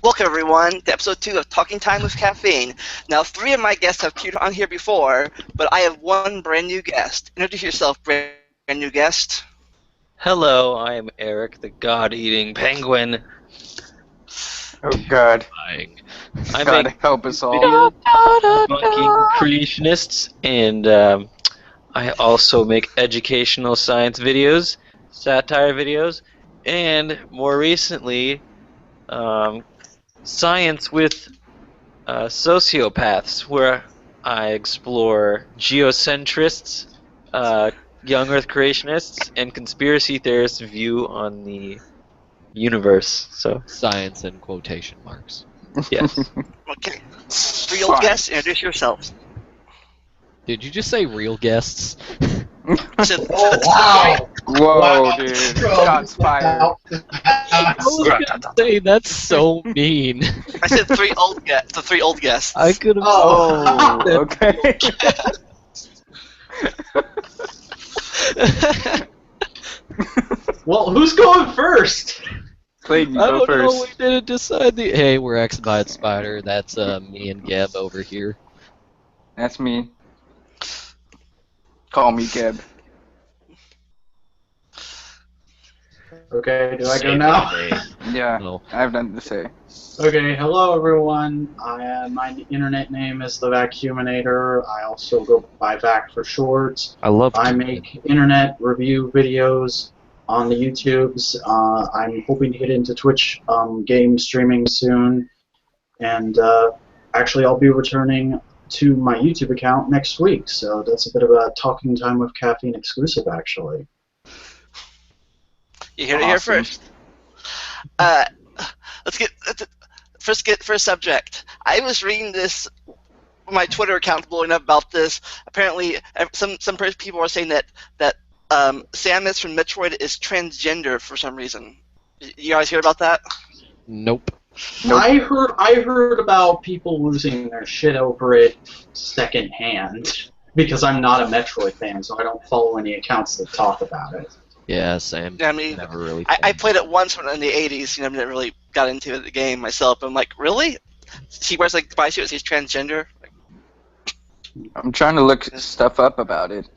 Welcome everyone to episode 2 of Talking Time with Caffeine. Now 3 of my guests have appeared on here before, but I have one brand new guest. Introduce yourself, brand new guest. Hello, I am Eric, the god-eating penguin. Oh God. I God make help us all. videos debunking creationists, and I also make educational science videos, satire videos, and more recently, science with sociopaths, where I explore geocentrists, young Earth creationists, and conspiracy theorists' view on the universe. So science in quotation marks. yes. Okay. Real guests, introduce yourselves. Did you just say real guests? Oh, wow! Whoa, Wow. dude. Shots fired. I was gonna say that's so mean. I said 3 old guests. The 3 old guests. I could have. Oh, okay. Well, who's going first? Clayton, I go don't know. first. We didn't decide the. Hey, we're Exabyte Spyder. That's me and Geb over here. That's me. Call me Geb. Okay, do I go now? Yeah, No. I have nothing to say. Okay, hello everyone. My internet name is the Vacuuminator. I also go by Vac for short. I love. I make internet review videos on the YouTubes. I'm hoping to get into Twitch game streaming soon. And actually, I'll be returning to my YouTube account next week. So that's a bit of a Talking Time with Caffeine exclusive, actually. You heard it here Awesome. first. Let's get first subject. I was reading this, my Twitter account blowing up about this. Apparently, some people are saying that Samus from Metroid is transgender for some reason. You guys hear about that? Nope. Nope. I heard about people losing their shit over it secondhand because I'm not a Metroid fan, so I don't follow any accounts that talk about it. Yeah, Sam. I mean, Never really. I played it once when in the 80s. Never really got into the game myself. I'm like, really? She wears like bodysuit. She's transgender. I'm trying to look stuff up about it.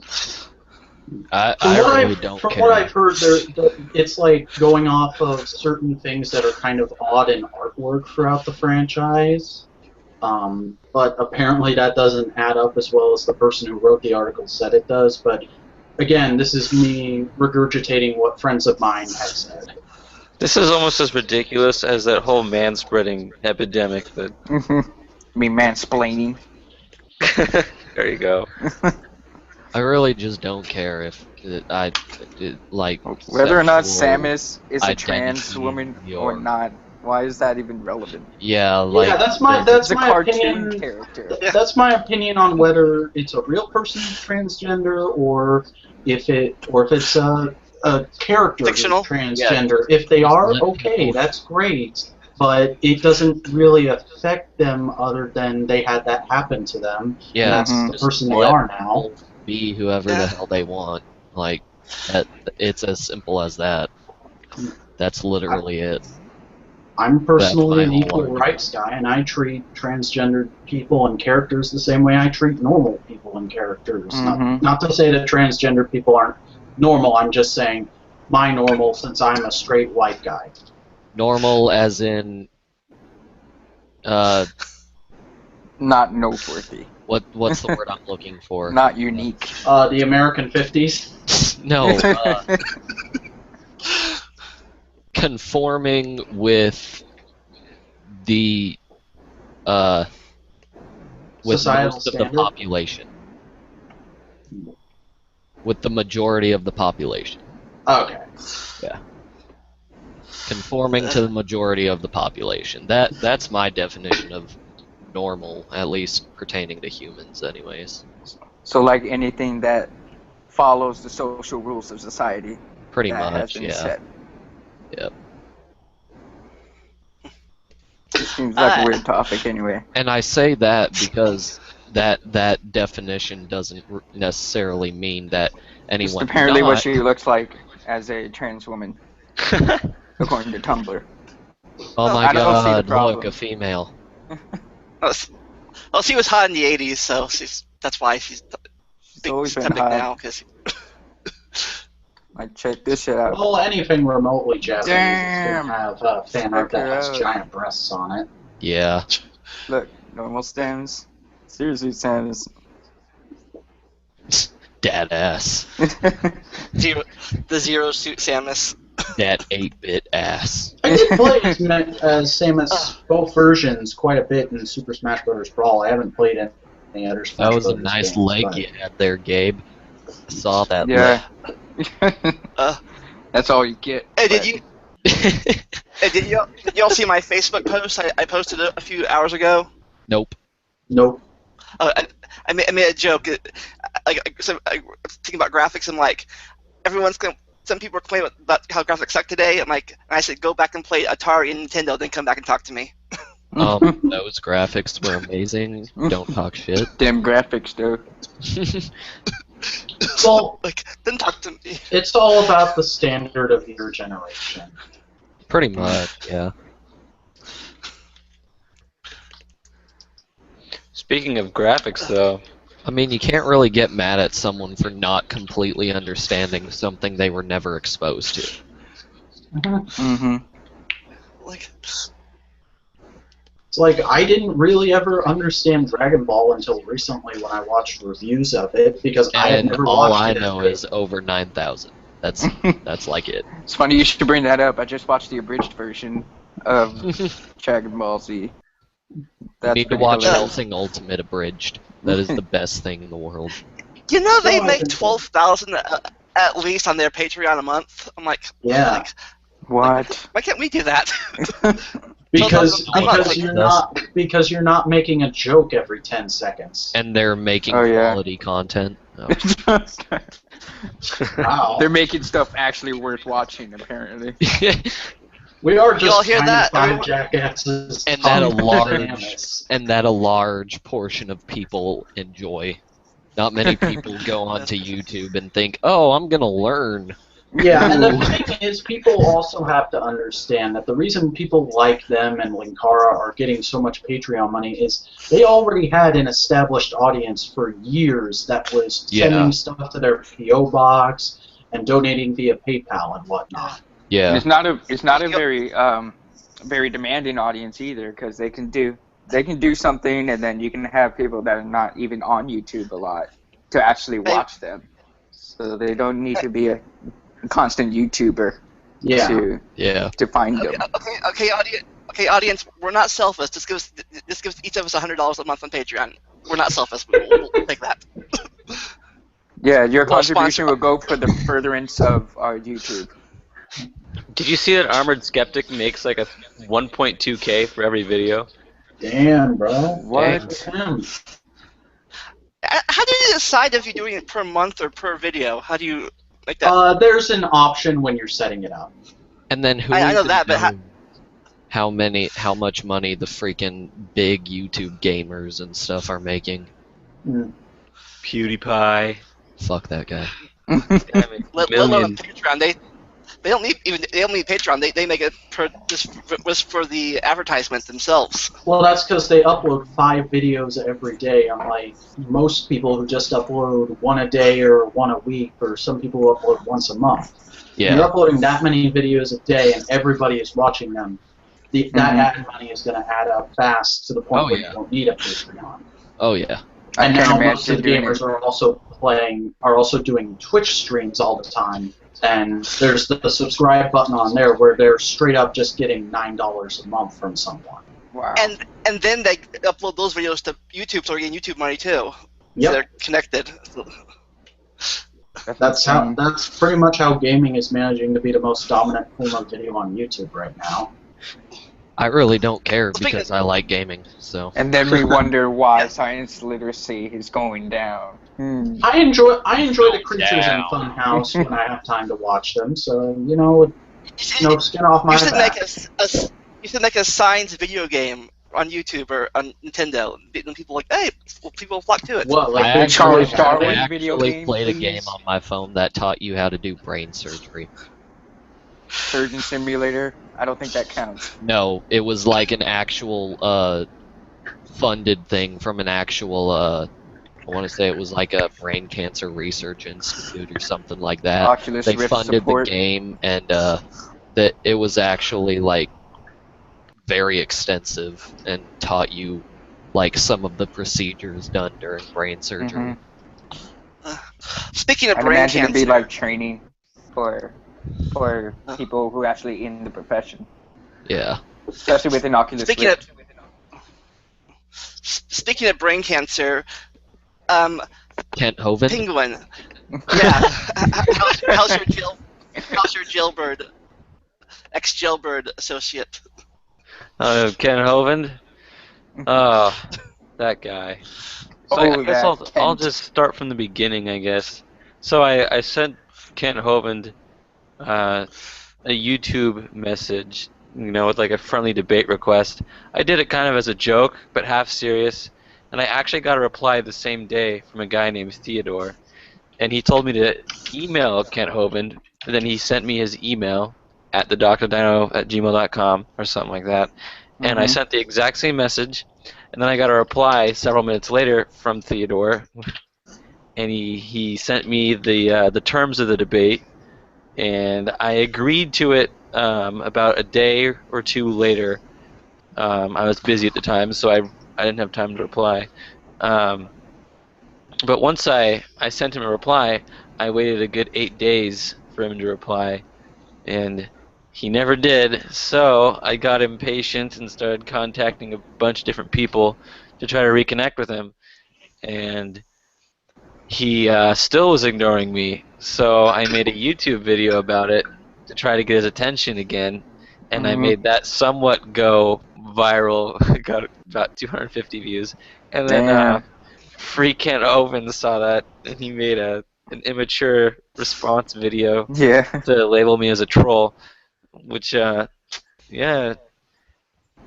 I From really don't from care. what I've heard, it's like going off of certain things that are kind of odd in artwork throughout the franchise. But apparently that doesn't add up as well as the person who wrote the article said it does. But again, this is me regurgitating what friends of mine have said. This is almost as ridiculous as that whole man-spreading epidemic that... Me mansplaining. There you go. I really just don't care if like Whether or not sexual Samus is a identity trans woman or or- not, why is that even relevant? Yeah, like Yeah, that's my It's a my cartoon opinion. character. That's my opinion on whether it's a real person who's transgender or if it's a character who's Fictional? transgender. If they are, okay, that's great. But it doesn't really affect them other than they had that happen to them. Yeah, and that's the just person they let are now. people be whoever the hell they want. Like that, it's as simple as that. That's literally it. I'm personally That's my an whole equal argument. rights guy, and I treat transgendered people and characters the same way I treat normal people and characters. Mhm. Not to say that transgender people aren't normal, I'm just saying my normal since I'm a straight white guy. Normal as in Not noteworthy. what's the word I'm looking for? Not unique. The American 50s? No, conforming with the with Societal most of standard? the population. With the majority of the population. Okay. Conforming to the majority of the population. That's my definition of normal, at least pertaining to humans anyways. So like anything that follows the social rules of society Pretty that has much, been yeah. set. Yep. It seems like a weird topic anyway. And I say that because that definition doesn't necessarily mean that It's anyone apparently what not, she looks like as a trans woman, according to Tumblr. Oh my I don't see the god, problem. look, a female. Well, she was hot in the '80s, so that's why she's It's always been big hot. now. Cause Like, check this shit out. Well, anything remotely Japanese is Damn. going to have a fan art Check that it has out. giant breasts on it. Yeah. Look, normal stems. Seriously, stems. Dad ass. the Zero Suit Samus. That 8-bit ass. I did play as Samus both versions quite a bit in Super Smash Bros. Brawl. I haven't played any other Smash That was a Bros. nice games, leg but- you had there, Gabe. I saw that Yeah. Uh, That's all you get. Hey, but- did y'all see my Facebook post I posted a few hours ago? Nope. Nope. I made a joke. So thinking about graphics, I'm like, some people are complaining about how graphics suck today. And I said, go back and play Atari and Nintendo, then come back and talk to me. Those graphics were amazing. Don't talk shit. Damn graphics, though. Well, Then talk to me. it's all about the standard of your generation. Pretty much, yeah. Speaking of graphics, though, I mean, you can't really get mad at someone for not completely understanding something they were never exposed to. Mm-hmm. Like, It's like, I didn't really ever understand Dragon Ball until recently when I watched reviews of it, because I had And never all watched I it as know a kid. is over 9,000. That's like it. It's funny you should bring that up. I just watched the abridged version of Dragon Ball Z. You need to pretty watch hilarious. Hellsing Ultimate Abridged. That is the best thing in the world. you know they No, I make think so. 12,000 at least on their Patreon a month. I'm like, Yeah, What? why can't we do that? because I'm not because you're not making a joke every 10 seconds. And they're making Oh, yeah. quality content. Oh. Wow. They're making stuff actually worth watching, apparently. We are You all just hear that? five jackasses. And that a talking large Samus. and that a large portion of people enjoy. Not many people go onto YouTube and think, "Oh, I'm gonna learn." Yeah, and the thing is, people also have to understand that the reason people like them and Linkara are getting so much Patreon money is they already had an established audience for years that was sending stuff to their PO box and donating via PayPal and whatnot. Yeah. It's not a very demanding audience either, because they can do something, and then you can have people that are not even on YouTube a lot to actually watch them. So they don't need to be a constant YouTuber Yeah. to find them. Okay, audience. We're not selfish. This gives each of us $100 a month on Patreon. We're not selfish. We'll take that. Yeah, your Well, contribution will go for the furtherance of our YouTube. did you see that Armored Skeptic makes like a 1.2K for every video? Damn, bro. What? Damn. How do you decide if you're doing it per month or per video? How do you make that? There's an option when you're setting it up. And then who I know even that, but knows how much money the freaking big YouTube gamers and stuff are making? Mm. PewDiePie. Fuck that guy. Damn it, Let alone on millions. Patreon. They don't need Patreon. They make it just for the advertisements themselves. Well, that's because they upload 5 videos every day, unlike most people who just upload 1 a day or 1 a week, or some people who upload once a month. When you're Yeah. uploading that many videos a day and everybody is watching them, that ad money is going to add up fast to the point Oh, where yeah. you don't need a Patreon. Oh yeah. And I can't now most of the imagine doing gamers are also doing Twitch streams all the time. And there's the subscribe button on there where they're straight up just getting $9 a month from someone. Wow. And then they upload those videos to YouTube, so they're getting YouTube money too. Yep. So they're connected. That's pretty much how gaming is managing to be the most dominant form of video on YouTube right now. I really don't care Speaking because I like gaming. So. And then we wonder why science literacy is going down. I enjoy the creatures in Funhouse when I have time to watch them. So skin off my You should back. you should make a science video game on YouTube or on Nintendo. And people are like, hey, people flock to it. What, like I Big actually, Charles Brother? Darwin I video actually game, played a please? game on my phone that taught you how to do brain surgery. Surgeon Simulator. I don't think that counts. No, it was like an actual funded thing from an actual I want to say it was like a brain cancer research institute or something like that. Oculus They Rift funded support. the game, and that it was actually like very extensive and taught you like some of the procedures done during brain surgery. Speaking of I'd brain imagine it'd be cancer, like training for people who actually in the profession, Yeah. especially with an Oculus speaking Rift. speaking of brain cancer, Kent Holvind. Penguin. Yeah. How's your jailbird, ex-jailbird associate? Ken Holvind. Oh, that guy. So I guess I'll Kent. just start from the beginning, I guess. So I sent Kent Holvind a YouTube message, with like a friendly debate request. I did it kind of as a joke, but half serious, and I actually got a reply the same day from a guy named Theodore, and he told me to email Kent Holvind, and then he sent me his email at thedrdino@gmail.com or something like that, and I sent the exact same message, and then I got a reply several minutes later from Theodore, and he sent me the terms of the debate, and I agreed to it about a day or two later. I was busy at the time, so I didn't have time to reply. But once I sent him a reply, I waited a good 8 days for him to reply, and he never did. So I got impatient and started contacting a bunch of different people to try to reconnect with him, and he still was ignoring me. So I made a YouTube video about it to try to get his attention again, and I made that somewhat go viral. Got about 250 views, and then Free Kent Owen saw that, and he made an immature response video to label me as a troll, which Sir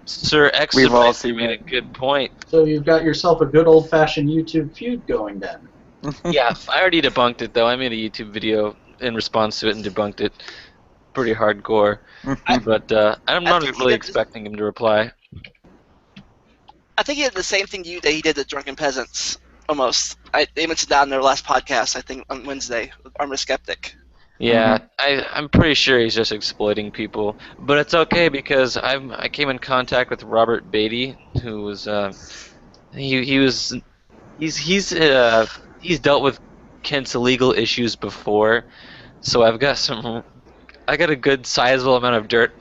Exabyte made a good point. So you've got yourself a good old-fashioned YouTube feud going then. Yeah, I already debunked it though. I made a YouTube video in response to it and debunked it pretty hardcore. But I'm not really expecting him to reply. I think he did the same thing that he did to Drunken Peasants, almost. They mentioned that on their last podcast, I think, on Wednesday, with Armor Skeptic. Yeah, I'm pretty sure he's just exploiting people, but it's okay because I came in contact with Robert Beatty, who was he's dealt with Kent's illegal issues before, so I got a good sizable amount of dirt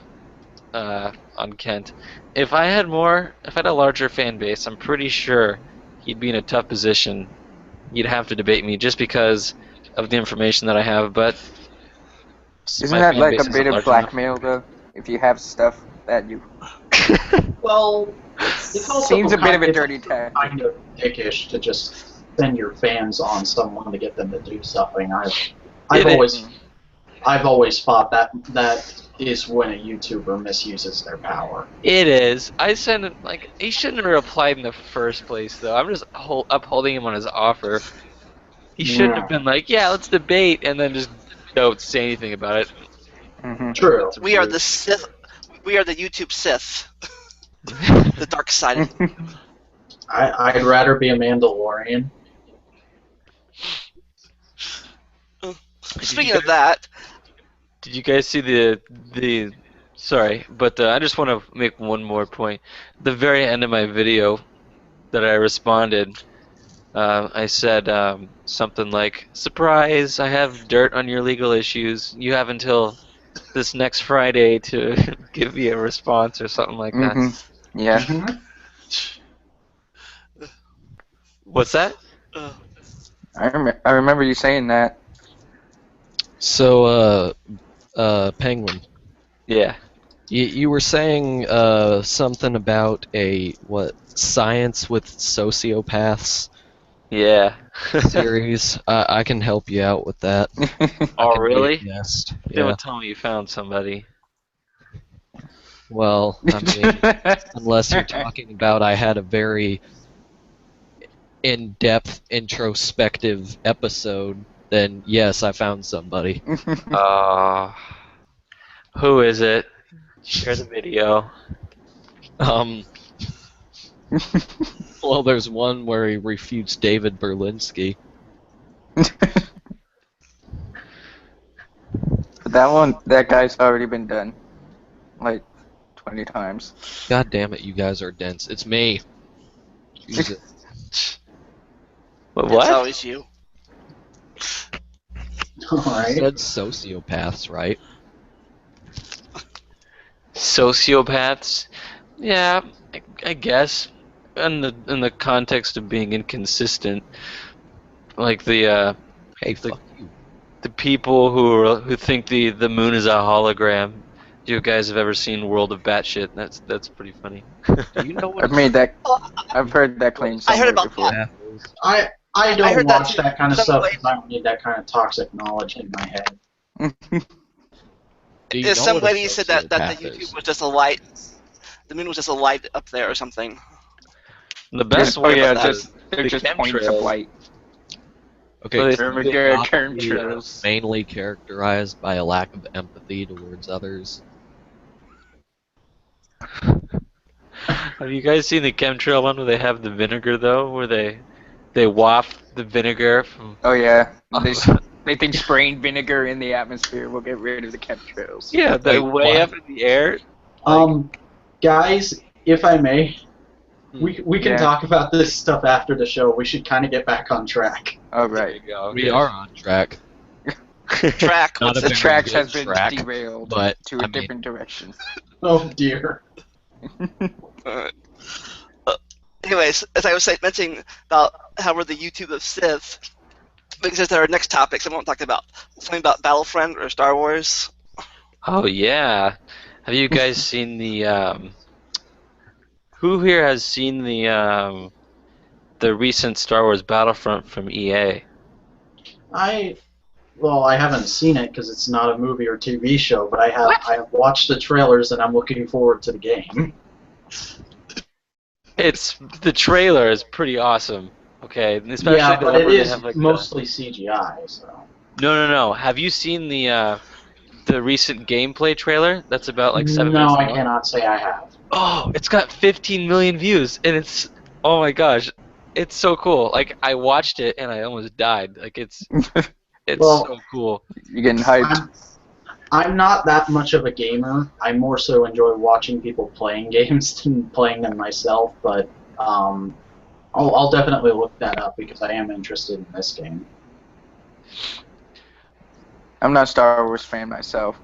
on Kent. If I had a larger fan base, I'm pretty sure he'd be in a tough position. He'd have to debate me just because of the information that I have, but isn't that like a bit of blackmail though? If you have stuff that you Well, it's also seems a bit of a dirty tactic. Kind of dickish to just send your fans on someone to get them to do something. I've always thought that is when a YouTuber misuses their power. It is. I sent it he shouldn't have replied in the first place though. I'm just upholding him on his offer. He shouldn't have been like, yeah, let's debate, and then just don't say anything about it. True. We are the Sith. We are the YouTube Sith. The dark side. I'd rather be a Mandalorian. Speaking of that, did you guys see the? Sorry, but I just want to make one more point. The very end of my video, that I responded, I said something like, "Surprise! I have dirt on your legal issues. You have until this next Friday to give me a response," or something like that. Yeah. What's that? I remember you saying that. So, Penguin. Yeah. You were saying something about science with sociopaths. Yeah. Series. I can help you out with that. Oh, really? Yes. Don't tell me you found somebody. Well, I mean, unless you're talking about I had a very in-depth, introspective episode, then yes, I found somebody. Who is it? Share the video. Well, there's one where he refutes David Berlinski. That guy's already been done, like 20 times. God damn it, you guys are dense. It's me. Jesus. What? It's always you. You Alright. said sociopaths, right? Sociopaths? Yeah, I guess. In the context of being inconsistent, like the Hey, fuck you. the people who think the moon is a hologram. Do you guys have ever seen World of Batshit? That's pretty funny. Do you know what I've heard that claim I heard somewhere about before. that. I I don't heard that watch too. that kind of Some stuff lady- because I don't need that kind of toxic knowledge in my head. Do you Yeah, know some what a lady said that the sociopath YouTube is? was just a light. The moon was just a light up there or something. The best Oh way yeah, about that just they're the just points of chemtrails. light. Okay, Well, so they- the They're neuropathy chemtrails. mainly characterized by a lack of empathy towards others. Have you guys seen the chemtrail one where they have the vinegar though, where they waft the vinegar from? Oh yeah, they think spraying vinegar in the atmosphere will get rid of the chemtrails. Yeah, they're Wait, way what? up in the air. Guys, if I may, we can Yeah. talk about this stuff after the show. We should kind of get back on track. Oh There right. you go. We are on track. Track. Not What's a The it? very track good has been track, derailed but, to I a mean- different direction. Oh dear. Anyways, as I was mentioning about how we're the YouTube of Sith, because there are next topics I won't talk about. Something about Battlefront or Star Wars. Oh yeah. Have you guys seen the who here has seen the recent Star Wars Battlefront from EA? I haven't seen it because it's not a movie or TV show, but I have watched the trailers and I'm looking forward to the game. The trailer is pretty awesome. Okay, and especially Yeah, the but one it where they is have, like, mostly CGI. So No. Have you seen the recent gameplay trailer? That's about like 7 no, minutes I long. cannot say I have. Oh, it's got 15 million views, and oh my gosh, it's so cool. Like I watched it and I almost died. Like it's Well, so cool. You're getting hyped. I'm not that much of a gamer. I more so enjoy watching people playing games than playing them myself. But I'll definitely look that up because I am interested in this game. I'm not a Star Wars fan myself.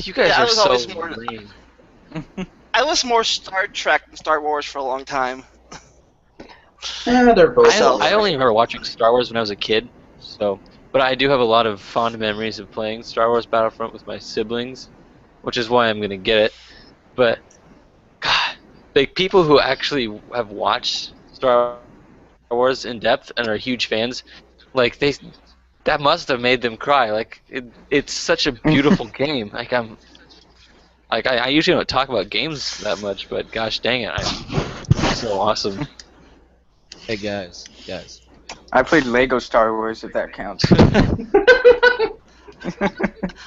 You guys Yeah, I are was so always more- lame. I was more Star Trek than Star Wars for a long time. They're both. I only remember watching Star Wars when I was a kid, but I do have a lot of fond memories of playing Star Wars Battlefront with my siblings, which is why I'm gonna get it. But God, like people who actually have watched Star Wars in depth and are huge fans, like that must have made them cry. Like it's such a beautiful game. Like I usually don't talk about games that much, but gosh dang it, it's so awesome. Hey guys. I played Lego Star Wars, if that counts.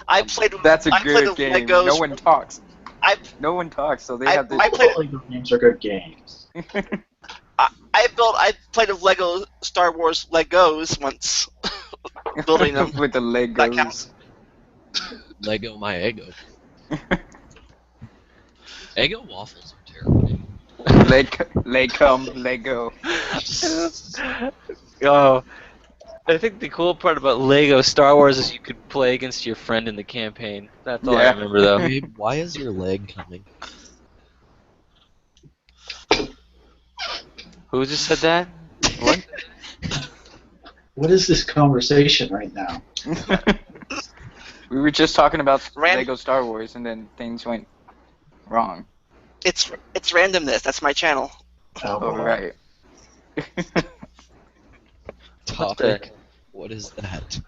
I played. That's a I played good with game. Legos. No one talks. I No one talks, so they I- have this. I played- Lego games are good games. I played with Lego Star Wars Legos once. Building them. with the That counts. Legos. Lego my Eggo. Eggo waffles are terrible. Lego. Oh, I think the cool part about Lego Star Wars is you could play against your friend in the campaign. That's all I Yeah. remember though. Babe, why is your leg coming? Who just said that? What? What is this conversation right now? We were just talking about Ran- Lego Star Wars, and then things went wrong. It's randomness. That's my channel. Oh, right. Topic? What is that?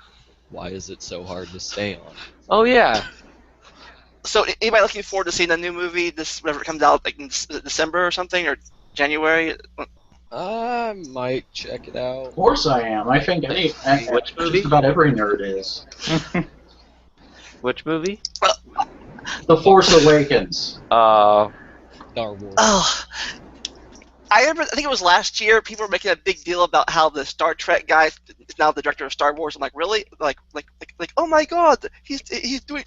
Why is it so hard to stay on? Oh yeah. So, anybody looking forward to seeing the new movie? Whenever it comes out, like in December or something, or January? I might check it out. Of course I am. I think Which movie? just about every nerd is. Which movie? The Force Awakens. Star Wars. Oh, I remember. I think it was last year. People were making a big deal about how the Star Trek guy is now the director of Star Wars. I'm like, really? Like, oh my God, he's doing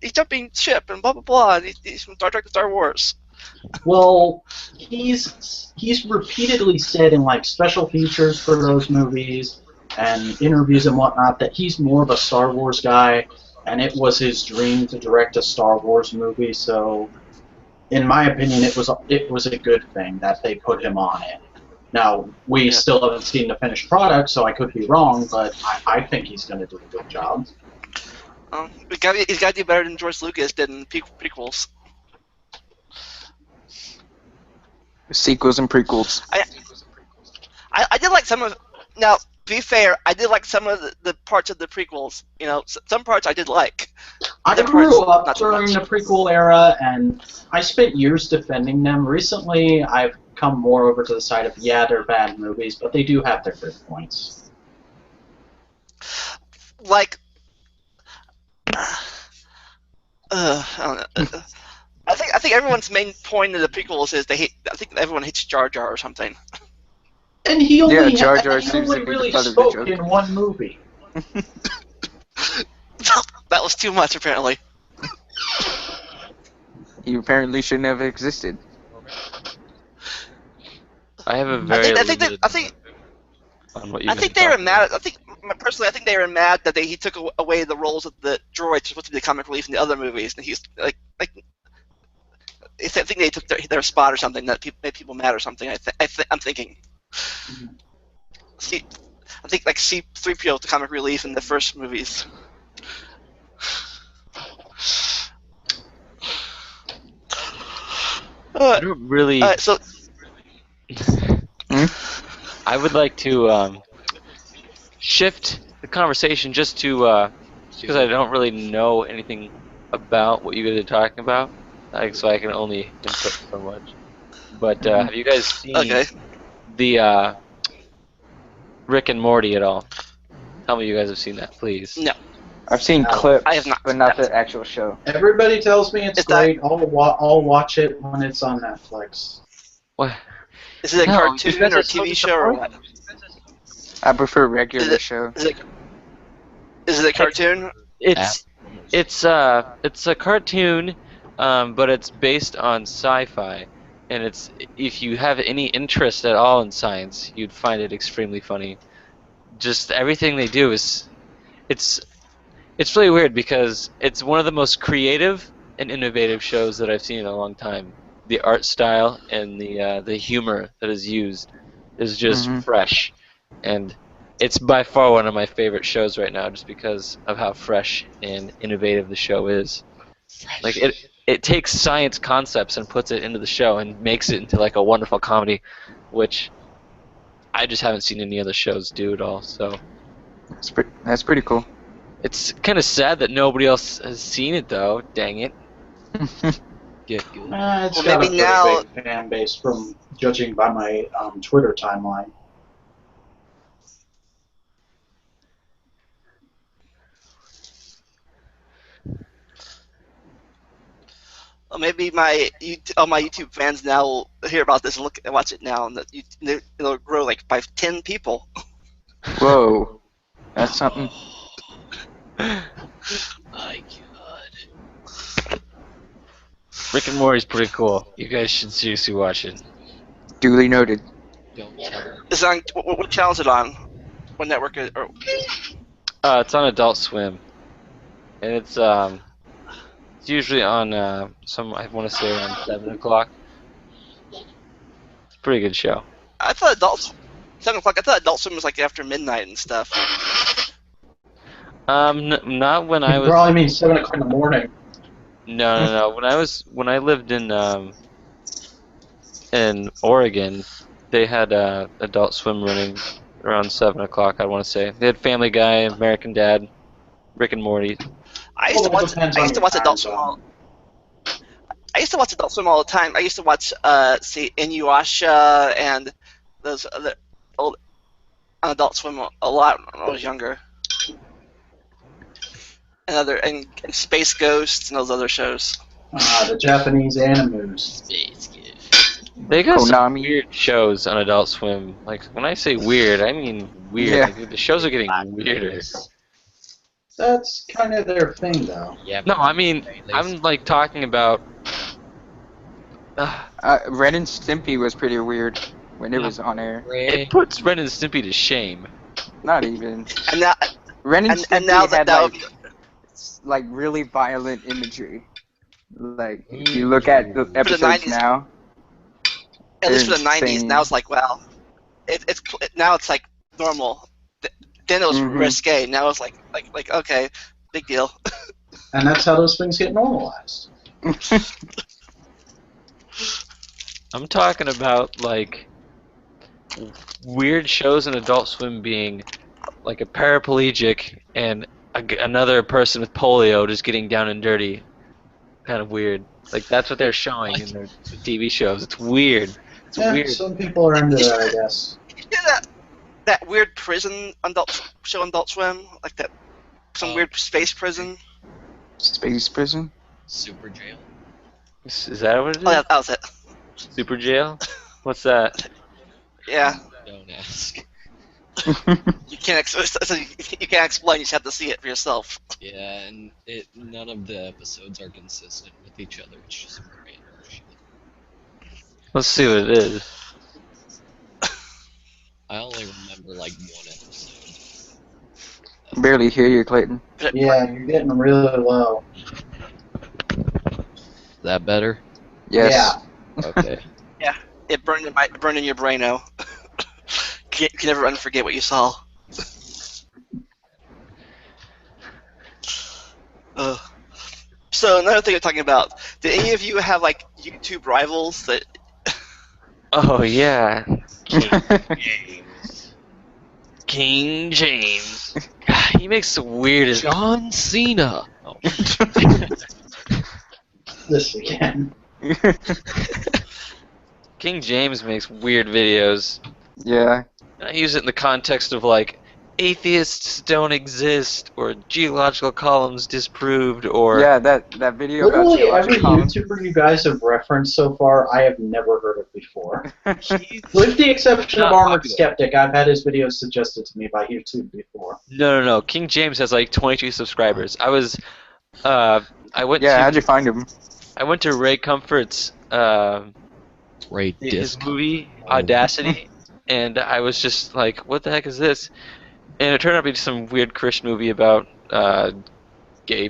he's jumping ship and blah blah blah. And he's from Star Trek to Star Wars. Well, he's repeatedly said in like special features for those movies and interviews and whatnot that he's more of a Star Wars guy, and it was his dream to direct a Star Wars movie. So, in my opinion, it was a good thing that they put him on it. Now we still haven't seen the finished product, so I could be wrong, but I think he's going to do a good job. He's got to do better than George Lucas did in prequels. Sequels and prequels. I did like some of. Now, to be fair, I did like some of the parts of the prequels. You know, some parts I did like. I Other grew parts, up not so during much. the prequel era, and I spent years defending them. Recently, I've come more over to the side of, yeah, they're bad movies, but they do have their good points. Like, I don't know. I think everyone's main point of the prequels is they hate. I think everyone hates Jar Jar or something. And he only, Jar Jar he seems to only be the really butt of the spoke joke. in one movie. That was too much, apparently. He apparently shouldn't have existed. I have a very I think limited I think on what you I guys think they were talked mad. about. I think personally, I think they were mad that he took away the roles of the droids supposed to be the comic relief in the other movies, and he's like I think they took their spot or something that made people mad or something. I'm thinking. See, I think like C-3PO is the comic relief in the first movies. I don't really. So I would like to shift the conversation just to because I don't really know anything about what you guys are talking about, so I can only input so much. But have you guys seen the Rick and Morty at all? Tell me you guys have seen that, please. no, I've seen No, clips, I have not. but not the actual show. Everybody tells me it's Is that- great. I'll watch it when it's on Netflix. What? Is it a No, cartoon because or a it's so TV show or what? I prefer regular Is it- show. Is it a cartoon? It's a cartoon, but it's based on sci-fi, and if you have any interest at all in science, you'd find it extremely funny. Just everything they do is, it's really weird because it's one of the most creative and innovative shows that I've seen in a long time. The art style and the humor that is used is just fresh, and it's by far one of my favorite shows right now, just because of how fresh and innovative the show is. Like it takes science concepts and puts it into the show and makes it into like a wonderful comedy, which I just haven't seen any other shows do at all. So That's pretty cool. it's kind of sad that nobody else has seen it though. Dang it. Get good. It's Well, got maybe a pretty now- big fan base from judging by my Twitter timeline. Well, maybe all my YouTube fans now will hear about this and watch it now, and it'll grow like by 10 people. Whoa, that's something. My God. Rick and Morty's pretty cool. You guys should seriously watch it. Duly noted. Don't care. Is it on what channel is it on? What network? It's on Adult Swim, and it's usually on I want to say around 7 o'clock. It's a pretty good show. I thought 7 o'clock. I thought Adult Swim was like after midnight and stuff. Not when I You was. probably mean 7 o'clock in the morning. No. When I lived in Oregon, they had Adult Swim running around 7 o'clock. I want to say they had Family Guy, American Dad, Rick and Morty. I used to Well, it watch. depends I on used to your watch time Adult Swim. zone. I used to watch Adult Swim all the time. I used to watch Inuyasha and those other old Adult Swim a lot when I was younger. and Space Ghost and those other shows. The Japanese animus. They got some Konami. weird shows on Adult Swim. Like, when I say weird, I mean weird. Yeah. Like, the shows are getting weirder. That's kind of their thing, though. Yeah. No, I mean, I'm like talking about. Ren and Stimpy was pretty weird when it was on air. It puts Ren and Stimpy to shame. Not even. And now, Ren and Stimpy and now had that like really violent imagery. Like if you look at the episodes 90s. now. at least for the They're 90s, insane. now it's like, well, now it's like normal. Then it was risque. Now it's like okay, big deal. And that's how those things get normalized. I'm talking about like weird shows in Adult Swim being like a paraplegic and another person with polio just getting down and dirty. Kind of weird. Like that's what they're showing in their TV shows. It's weird. It's weird. Some people are into that, I guess. Yeah, that weird prison show on Adult Swim, like that some weird space prison. Space prison? Super jail. Is that what it is? Oh, yeah, that was it. Super jail? What's that? Yeah, Don't ask. you can't explain. You just have to see it for yourself. Yeah, and none of the episodes are consistent with each other. It's just random shit. Let's see what it is. I only remember like one episode. Barely hear you, Clayton. Yeah, you're getting really low. Is that better? Yes. Okay. It burned in your brain now. You can never unforget what you saw. So another thing I'm talking about. Did any of you have like YouTube rivals that? Oh yeah. King James. God, he makes the weirdest. John Cena. Oh. This again. King James makes weird videos. Yeah. I use it in the context of like atheists don't exist or geological columns disproved or Yeah, that video about Literally every geological columns. YouTuber you guys have referenced so far, I have never heard of before. With the exception of Not Armored popular. Skeptic, I've had his videos suggested to me by YouTube before. No. King James has like 22 subscribers. I went Yeah, how'd to you find him? I went to Ray Comfort's Ray his Disc. movie Audacity, and I was just like, what the heck is this? And it turned out to be some weird Christian movie about gay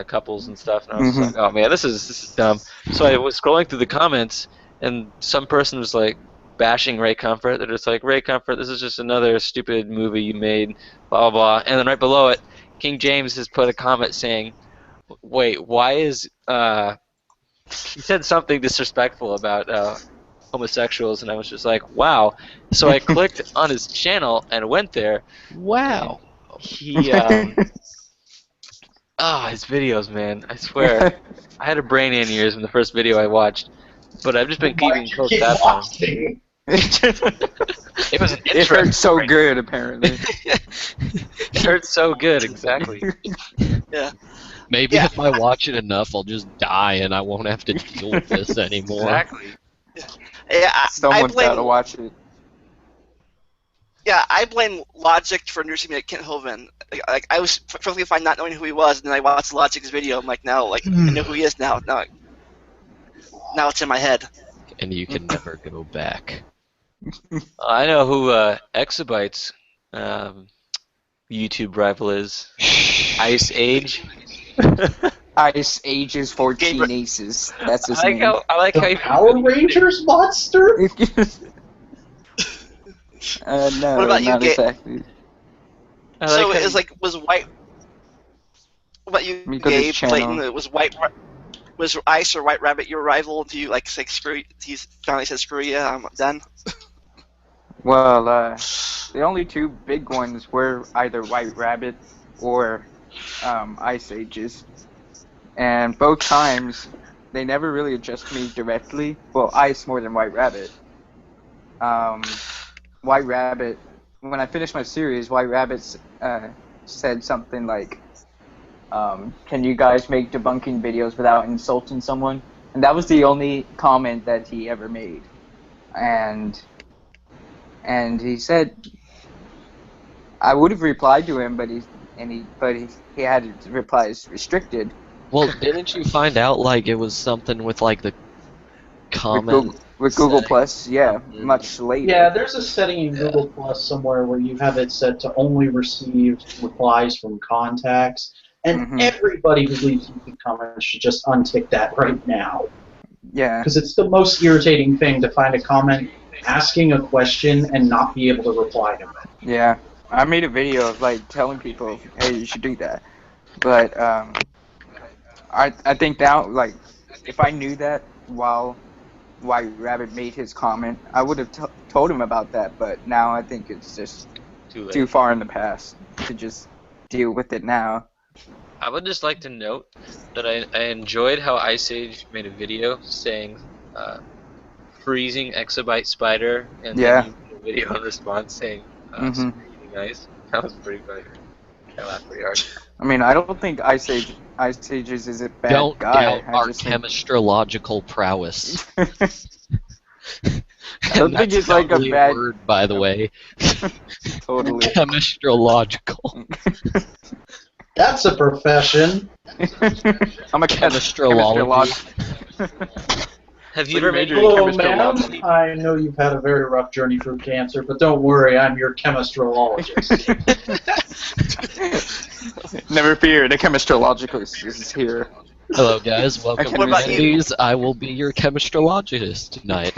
couples and stuff, and I was like, oh man, this is dumb. So I was scrolling through the comments, and some person was like bashing Ray Comfort. They're just like, Ray Comfort, this is just another stupid movie you made, blah blah blah. And then right below it, King James has put a comment saying, wait, why is he said something disrespectful about homosexuals, and I was just like, wow. So I clicked on his channel and went there. Wow. He his videos, man, I swear. I had a brain aneurysm the first video I watched, but I've just been keeping close tabs on him. It was an It intro. hurt so good, apparently. It hurt so good, exactly. Yeah. Maybe Yeah. if I watch it enough, I'll just die and I won't have to deal with this anymore. Exactly. Yeah, I Someone's blame. gotta watch it. Yeah, I blame Logic for introducing me to Kent Holvind. Like I was perfectly fine not knowing who he was, and then I watched Logic's video. I'm like, now, I know who he is now. Now it's in my head. And you can never go back. I know who Exabyte's YouTube rival is. Ice Age. Ice Ages 14 Gabriel- Aces. That's his I like name. how you The Power Rangers monster? No, What about you, not Ga- exactly. I So like it was like was white. What about you, Let me go to his Gabe? channel. Clayton? It was Was Ice or White Rabbit your rival? Do you like say screw? He finally said screw you. I'm done. Well, the only two big ones were either White Rabbit or Ice Ages. And both times, they never really addressed me directly. Well, Ice more than White Rabbit. White Rabbit, when I finished my series, White Rabbit said something like, can you guys make debunking videos without insulting someone? And that was the only comment that he ever made. And he said, I would have replied to him, but he had his replies restricted. Well, didn't you find out like it was something with like the comment with Google setting? Plus? Yeah, much later. Yeah, there's a setting in Google Plus somewhere where you have it set to only receive replies from contacts, and everybody who leaves YouTube comments should just untick that right now. Yeah. Because it's the most irritating thing to find a comment asking a question and not be able to reply to it. Yeah. I made a video of like telling people, hey, you should do that. But I think now, like, if I knew that while White Rabbit made his comment, I would have told him about that. But now I think it's just too far in the past to just deal with it now. I would just like to note that I enjoyed how Ice Age made a video saying freezing Exabyte Spyder, and then you made a video in response saying freezing ice. That was pretty funny. I laughed pretty hard. I mean, I don't think Ice Age is a bad Don't guy. doubt our chemistrological prowess. I don't think he's like a bad word, by the way. Totally. Chemistrological. That's a profession. I'm a chemistrologist. Have you ever made Hello, ma'am. I know you've had a very rough journey through cancer, but don't worry, I'm your chemistrologist. Never fear, the chemistrologist is here. Hello, guys. Welcome to about you? Wendy's. I will be your chemistrologist tonight.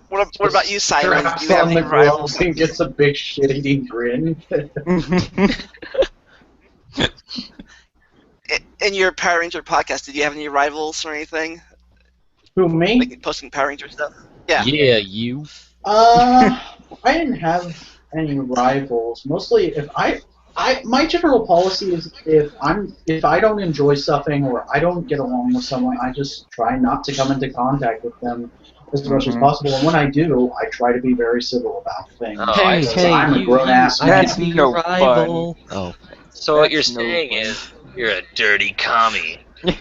What about you, Simon? Do Straps you have on any the grill rivals? and gets a big shit-eating grin. In your Power Ranger podcast, did you have any rivals or anything? Who, me? Like posting Power Ranger stuff? Yeah. Yeah, you. I didn't have any rivals. Mostly, my general policy is if I don't enjoy something or I don't get along with someone, I just try not to come into contact with them as much as possible. And when I do, I try to be very civil about things. Hey, I'm a grown-ass man. That's be no your rival. Oh, So what you're That's no saying fun. is you're a dirty commie. you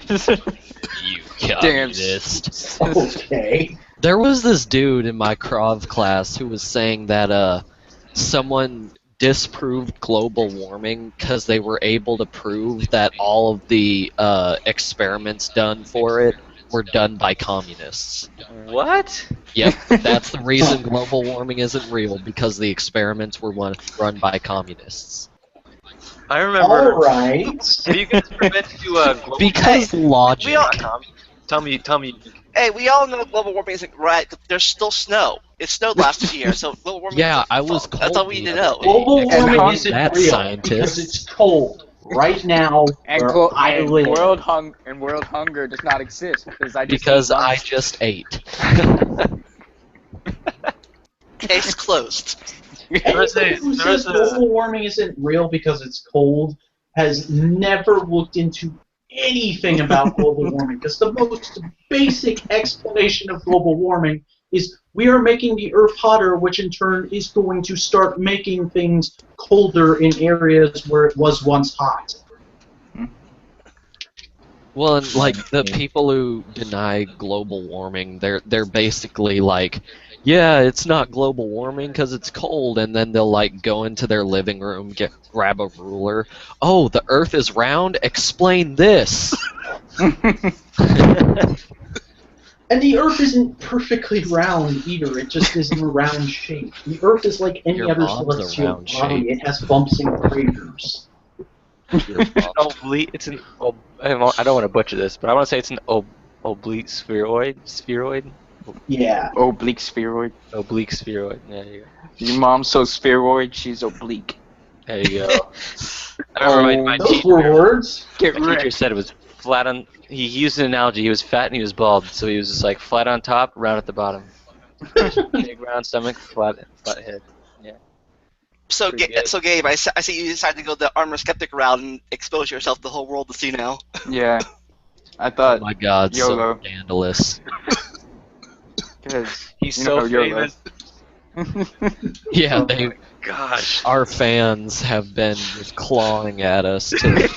communist. Okay. There was this dude in my Krav class who was saying that someone disproved global warming because they were able to prove that all of the experiments done for it were done by communists. What? Yep, that's the reason global warming isn't real, because the experiments were run by communists. I remember. All right. Have you guys ever been to global? Because logic. We all, Tell me. hey, we all know global warming isn't right, but there's still snow. It snowed last year, so global warming Yeah, isn't I was fault. That's all we need to know. Global warming And isn't that real scientist. because it's cold right now where I live. world hunger does not exist because I just ate. Case closed. Anybody who says global warming isn't real because it's cold has never looked into anything about global warming, because the most basic explanation of global warming is we are making the Earth hotter, which in turn is going to start making things colder in areas where it was once hot. Well, and like the people who deny global warming, they're basically like, yeah, it's not global warming because it's cold, and then they'll like go into their living room, grab a ruler. Oh, the Earth is round. Explain this. And the Earth isn't perfectly round either. It just is in a round shape. The Earth is like any Your other mom's a celestial round body. shape. It has bumps and craters. It's an. I don't want to butcher this, but I want to say it's an oblique spheroid. Yeah. Oblique spheroid. Oblique spheroid. There you go. Your mom's so spheroid, she's oblique. There you go. I remember my Those teacher. were words. Get My teacher wrecked. said it was flat on. He used an analogy. He was fat and he was bald, so he was just like flat on top, round at the bottom. Big round stomach, flat head. Yeah. So, Pretty good. Gabe, I see you decided to go the armor skeptic route and expose yourself to the whole world to see now. Yeah. I Oh thought, my God, YOLO. so scandalous. because He's you so know, YOLO. famous. Yeah, gosh. Our fans have been just clawing at us to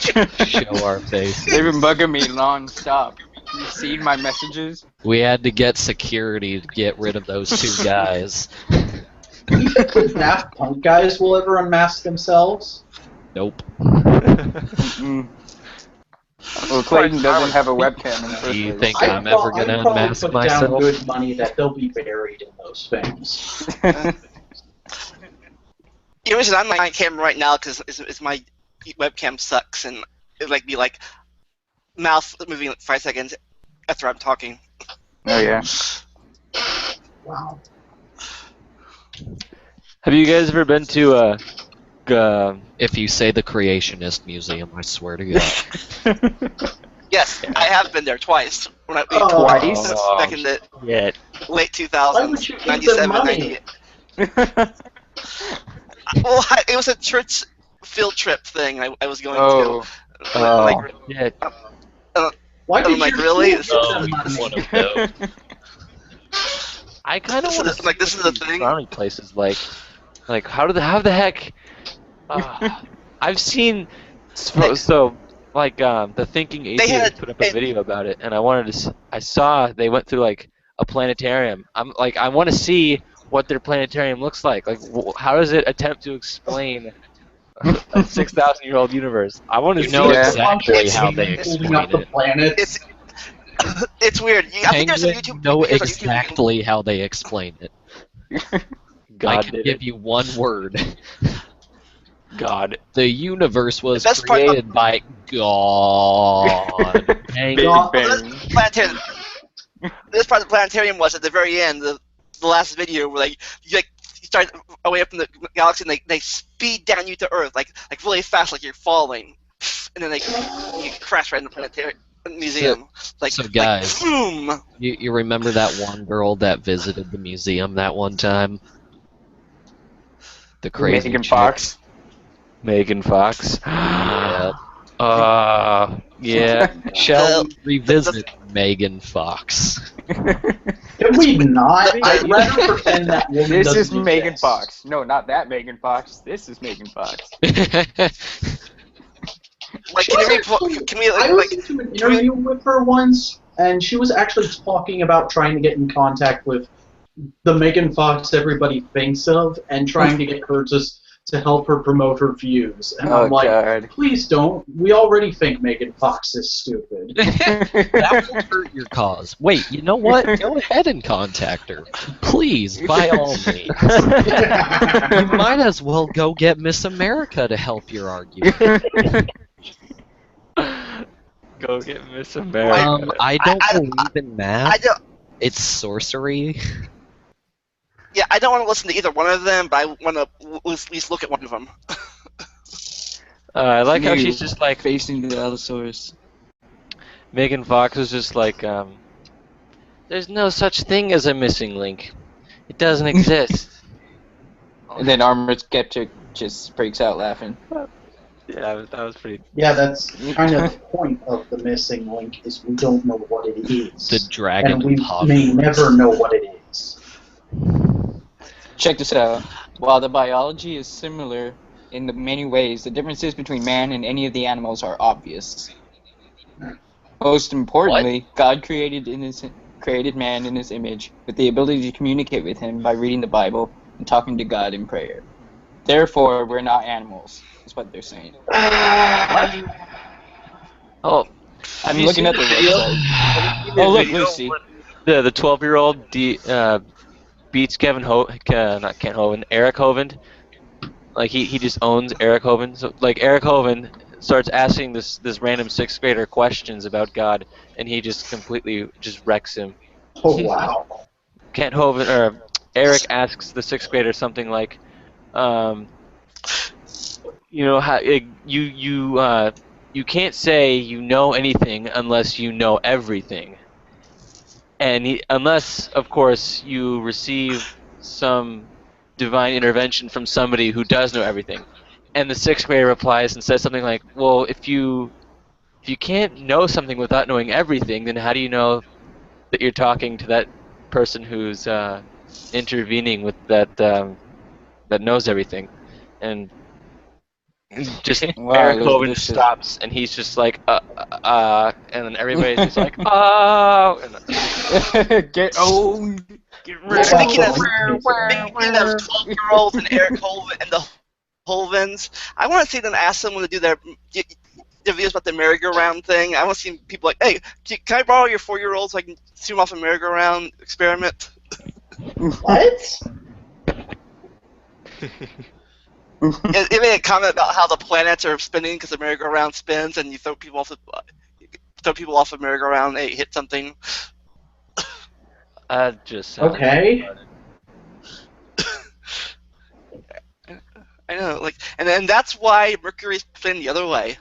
show our faces. They've been bugging me non-stop. You've seen my messages? We had to get security to get rid of those two guys. Do you think the Daft Punk guys will ever unmask themselves? Nope. Mm-mm. Well, Clayton doesn't have a webcam in the first Do you place. think I'm ever going to unmask put myself? down good money that they'll be buried in those things. The reason I'm on camera right now because my webcam sucks and it like be like mouth moving like 5 seconds after I'm talking. Oh yeah. Wow. Have you guys ever been to If you say the Creationist Museum, I swear to God. Yes, I have been there twice. When I, Twice? Back in the yeah. late Why would 2000s, you give 97, them money? 98. Well, it was a church field trip thing I was going Oh. to. Oh, yeah. Why I'm did like, you really? give them money? I kind of want to Like, this is the thing? surrounding places like how the heck I've seen the Thinking Atheist had- put up a video about it, and I saw they went through like a planetarium. I want to see what their planetarium looks like. Like how does it attempt to explain a 6,000-year-old universe? I want to You see know it. exactly how they Holding up explain the it. planets. It's weird. I think there's a Penguin YouTube. know there's a YouTube video. exactly how they explain it. I God can did give it. you one word. God. The universe was The best part created by God. Dang Big it. Bang. Planetarium. This part of the planetarium was at the very end, the last video where you start away up in the galaxy and they speed down you to Earth like really fast, like you're falling, and then you crash right in the planetarium museum. so guys, boom. You remember that one girl that visited the museum that one time? The crazy Megan chick? Fox. Megan Fox. Yep. Yeah. Shall we revisit Megan Fox? Can we not? I'd rather pretend that woman This is doesn't Megan exist. Fox. No, not that Megan Fox. This is Megan Fox. Like, can we I listened to an interview with her once, and she was actually talking about trying to get in contact with the Megan Fox everybody thinks of, and trying to get her to help her promote her views. And Oh I'm like, God. please don't. We already think Megan Fox is stupid. That will hurt your cause. Wait, you know what? Go ahead and contact her. Please, by all means. You might as well go get Miss America to help your argument. Go get Miss America. I don't believe in math. I don't. It's sorcery. Yeah, I don't want to listen to either one of them, but I want to at least look at one of them. I like how You she's just like facing the Allosaurus. Megan Fox was just like, there's no such thing as a missing link. It doesn't exist. And then Armored Skeptic just breaks out laughing. Yeah, that was pretty. Yeah, that's kind of the point of the missing link, is we don't know what it is. The dragon and we of may never know what it is. Check this out. While the biology is similar in the many ways, the differences between man and any of the animals are obvious. Most importantly, God created man in his image with the ability to communicate with him by reading the Bible and talking to God in prayer. Therefore, we're not animals, is what they're saying. Oh, I'm you looking seen at the website. Oh, look, Lucy. The 12-year-old beats Eric Hovind. Like he just owns Eric Hovind. So like Eric Hovind starts asking this random 6th grader questions about God, and he just completely just wrecks him. Oh, wow. Kent Holvind or Eric asks the 6th grader something like, you know, how you can't say you know anything unless you know everything, and unless of course you receive some divine intervention from somebody who does know everything. And the 6th grader replies and says something like, well, if you can't know something without knowing everything, then how do you know that you're talking to that person who's intervening with that that knows everything, and just Wow, Eric this Hovind is- stops, and he's just like, and then everybody's just like, oh, and Get owned. Get Well, rid speaking of. of 12-year-olds and Eric Holvind and the Holvinds, I want to see them ask someone to do their videos about the merry-go-round thing. I want to see people like, hey, can I borrow your 4-year-old so I can see them off a merry-go-round experiment? What? It made a comment about how the planets are spinning because the merry-go-round spins, and you throw people off a merry-go-round, they hit something. just Okay. I know, like, and then that's why Mercury's spinning the other way,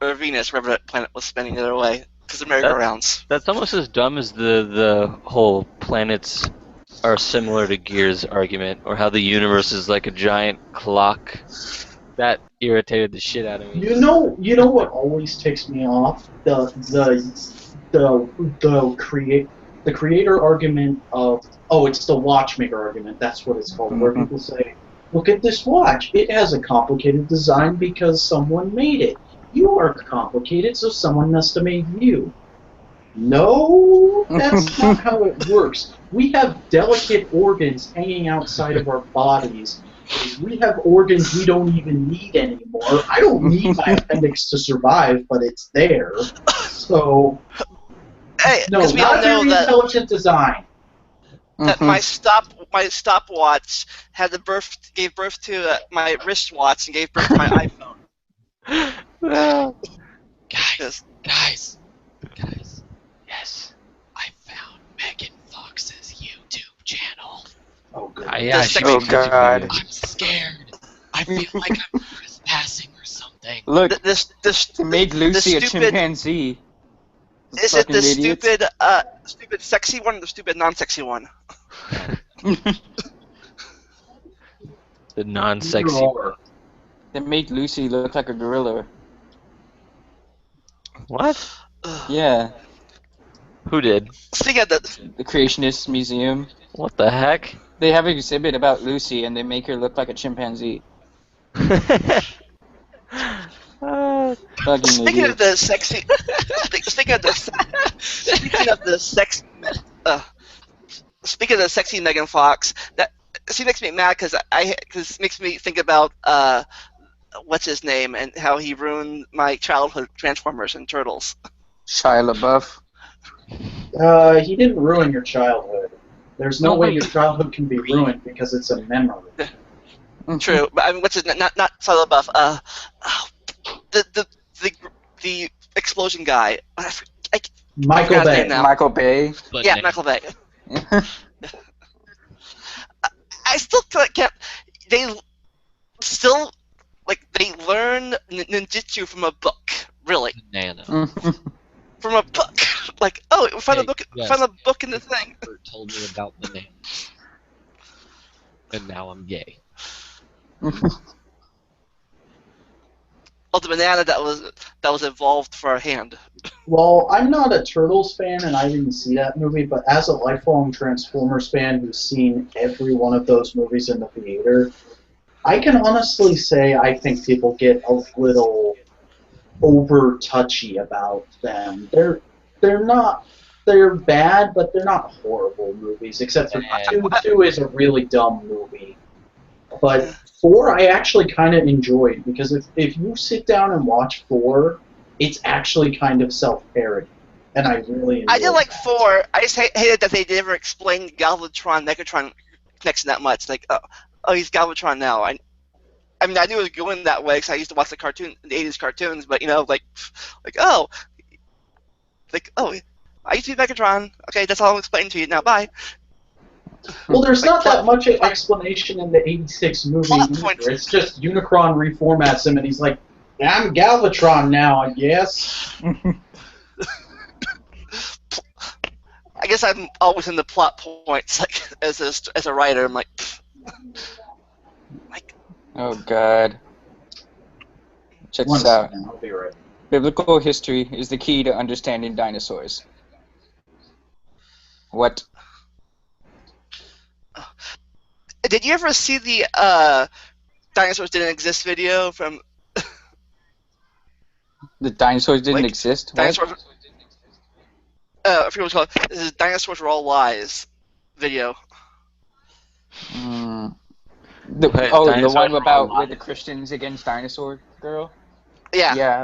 or Venus, wherever that planet was spinning the other way, because of merry-go-rounds. That's almost as dumb as the whole planets are similar to Gears argument, or how the universe is like a giant clock. that irritated the shit out of me. You know what always ticks me off? The creator argument of, oh, it's the watchmaker argument. That's what it's called. Where people say, look at this watch. It has a complicated design because someone made it. You are complicated, so someone must have made you. No, that's not how it works. We have delicate organs hanging outside of our bodies. We have organs we don't even need anymore. I don't need my appendix to survive, but it's there. So, Hey, no, because we all not know very that, intelligent design. that my stopwatch gave birth to my wristwatch and gave birth to my iPhone. Guys, guys, Yes. I found Megan Fox's YouTube channel. Oh, good. Yeah, she Oh, makes God. YouTube videos. I'm scared. I feel like I'm trespassing or something. Look, This make Lucy a stupid- chimpanzee. Is it the Fucking idiots. stupid sexy one or the stupid non-sexy one? The non-sexy. Either or. They make Lucy look like a gorilla. What? Yeah, Who did? Speaking of the, the Creationist Museum. What the heck? They have an exhibit about Lucy, and they make her look like a chimpanzee. Fucking speaking of idiot. the sexy, speaking of the sexy Megan Fox, that she makes me mad because it makes me think about what's his name and how he ruined my childhood Transformers and Turtles. Shia LaBeouf. He didn't ruin your childhood. There's no Oh way my your childhood can be ruined because it's a memory. True, but I mean, what's his not Shia LaBeouf? The explosion guy. Michael forgot his Bay. name now. Michael Bay. But Yeah, now- Michael Bay. I still can't. They still they learn ninjutsu from a book. Really, Banana. from a book. Like, oh, find a Hey, book. yes. Find a book in the thing. Bert told me about bananas. And now I'm gay. Oh, the banana that was evolved for a hand. Well, I'm not a Turtles fan, and I didn't see that movie, but as a lifelong Transformers fan who's seen every one of those movies in the theater, I can honestly say I think people get a little over-touchy about them. They're bad, but they're not horrible movies, except for 2. 2 is a really dumb movie. But 4 I actually kind of enjoyed, because if you sit down and watch 4, it's actually kind of self-parody, and I really enjoyed I did like that. 4. I just hated that they never explained Galvatron Megatron connection that much. Like, oh, he's Galvatron now. I mean, I knew it was going that way because I used to watch the 80s cartoons, but oh, I used to be Megatron. Okay, that's all I'll explain to you now. Bye. Well, there's not that much plot- explanation in the 86 movie Plot either. points. It's just Unicron reformats him, and he's like, I'm Galvatron now, I guess. I guess I'm always in the plot points, like as a writer. I'm like, Oh God. Check One this out. second, I'll be right. Biblical history is the key to understanding dinosaurs. What? Did you ever see the dinosaurs didn't exist video from The dinosaurs didn't Like, exist? What? dinosaurs? I forget what it's called. This is Dinosaurs Were All Lies video. Mm. Wait, The one dinosaurs about were all with the Christians against dinosaur girl? Yeah. Yeah,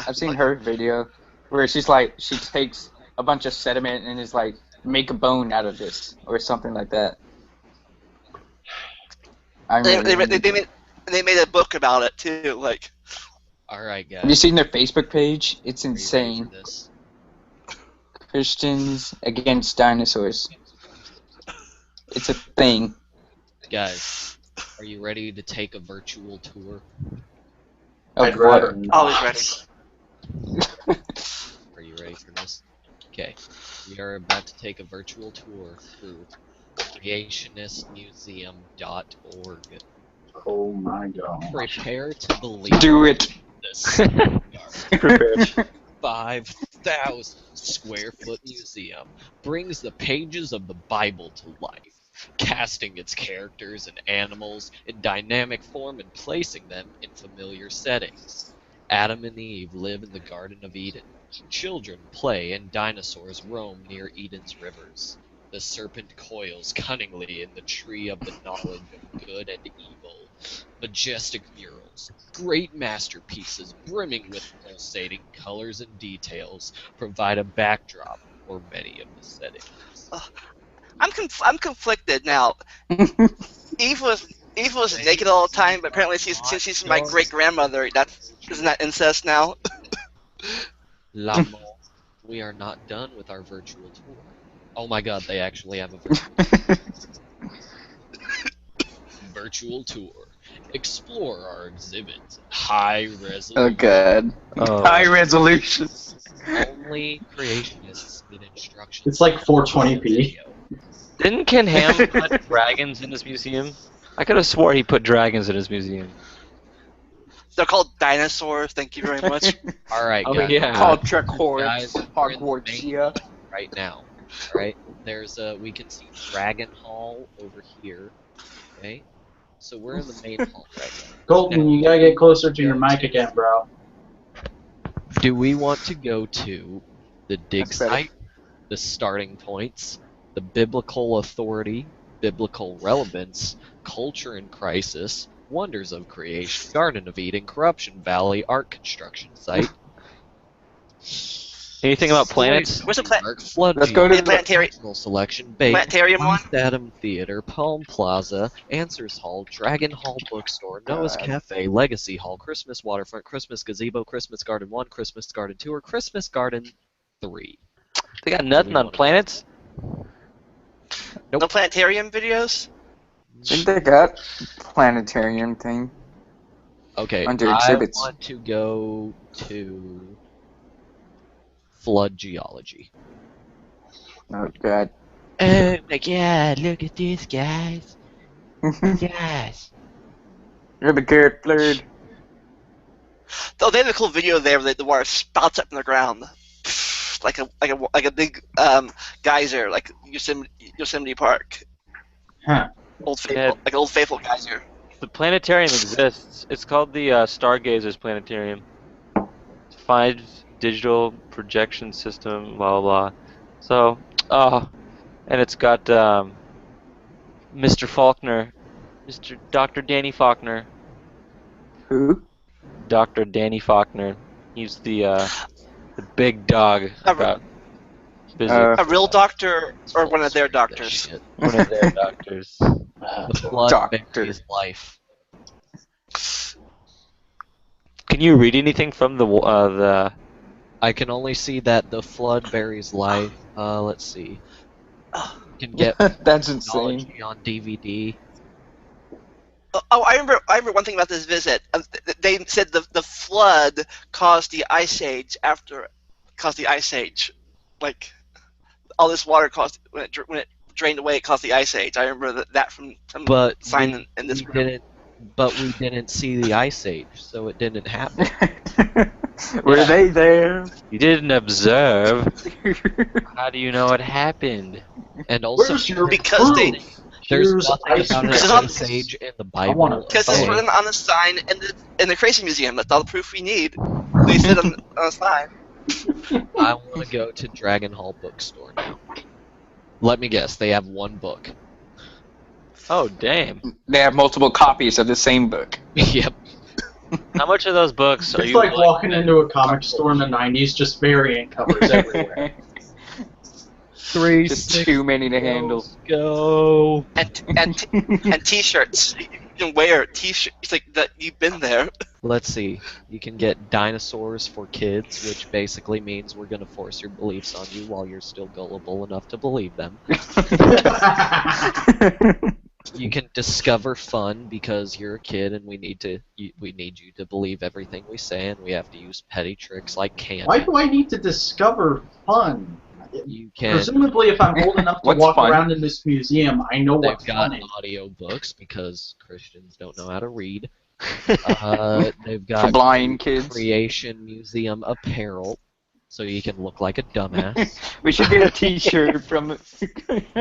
I've seen her video where she's like she takes a bunch of sediment and is like make a bone out of this or something like that. I They remember. made a book about it too. Like, All right, guys. Have you seen their Facebook page? It's Are you ready insane. for this? Christians against dinosaurs. It's a thing. Guys, are you ready to take a virtual tour? Of I'd what? rather not. always ready. Are you ready for this? Okay. We are about to take a virtual tour through creationistmuseum.org. Oh my god. Prepare to believe Do it. this 5,000 square foot museum brings the pages of the Bible to life, casting its characters and animals in dynamic form and placing them in familiar settings. Adam and Eve live in the Garden of Eden. Children play and dinosaurs roam near Eden's rivers. The serpent coils cunningly in the tree of the knowledge of good and evil. Majestic murals, great masterpieces brimming with pulsating colors and details provide a backdrop for many of the settings. I'm conflicted now. Eve was naked all the time, but apparently since she's my great grandmother, isn't that incest now? Lamo, we are not done with our virtual tour. Oh my god, they actually have a virtual tour. Explore our exhibits. High resolution. Oh god. Oh. High resolution. Only creationists need instructions. It's like 420p. Didn't Ken Ham put dragons in his museum? I could have swore he put dragons in his museum. They're called dinosaurs. Thank you very much. Alright, Oh, guys. yeah. Called Trek Guys, we're in the main Hogwartsia. right now. Right? There's we can see Dragon Hall over here. Okay? So we're in the main hall right now. Colton, you gotta get closer to your mic again, bro. Do we want to go to the dig That's better. site, the starting points, the biblical authority, biblical relevance, culture in crisis, wonders of creation, Garden of Eden, Corruption Valley, art construction site? Anything about planets? Where's the Flood Let's go to the planetarium? Personal selection, bait, Planetarium one? Adam Theater, Palm Plaza, Answers Hall, Dragon Hall Bookstore, Noah's God. Cafe, Legacy Hall, Christmas Waterfront, Christmas Gazebo, Christmas Garden 1, Christmas Garden 2, or Christmas Garden 3. They got nothing on planets? No planetarium videos? I think they got planetarium thing. Okay, Under I exhibits. want to go to flood geology. Oh god. Oh my god, look at this, guys. Guys. You're the good blurred. Oh, they had a cool video there where the water spouts up in the ground, like a big geyser, like Yosemite Park. Huh. Old Faithful, Yeah. like Old Faithful geyser. The planetarium exists. It's called the Stargazers Planetarium. It's 5 digital projection system, blah blah blah. So, and it's got Mr. Faulkner, Dr. Danny Faulkner. Who? Dr. Danny Faulkner. He's the big dog about physics. A real doctor or one of their doctors? Shit. One of their doctors. The flood Doctor. buries life. Can you read anything from the? I can only see that the flood buries life. Let's see. You can get That's insane. technology on DVD. Oh, I remember one thing about this visit. They said the flood caused the ice age Like all this water caused when it drained away, it caused the ice age. I remember that from some But sign in this room. we didn't see the ice age, so it didn't happen. Were they there? You didn't observe. How do you know it happened? And also, Where's your Because they- proof? There's Here's nothing ice about an cream. ice age in the Bible. Because it's written on the sign in the Creation Museum. That's all the proof we need. They said on the sign. I want to go to Dragon Hall bookstore now. Let me guess, they have one book. Oh, damn. They have multiple copies of the same book. Yep. How much of those books are It's you like walking into a comic store in the 90s, just variant covers everywhere. Just too many to handle. Go. And T-shirts. You can wear T-shirts. It's like that. You've been there. Let's see. You can get dinosaurs for kids, which basically means we're going to force your beliefs on you while you're still gullible enough to believe them. You can discover fun because you're a kid and we need you to believe everything we say, and we have to use petty tricks like candy. Why do I need to discover fun? You can. Presumably, if I'm old enough to What's walk fun? around in this museum, I know They've what got fun is. audio books because Christians don't know how to read. They've got For blind kids. Creation Museum apparel, so you can look like a dumbass. We should get a T-shirt from.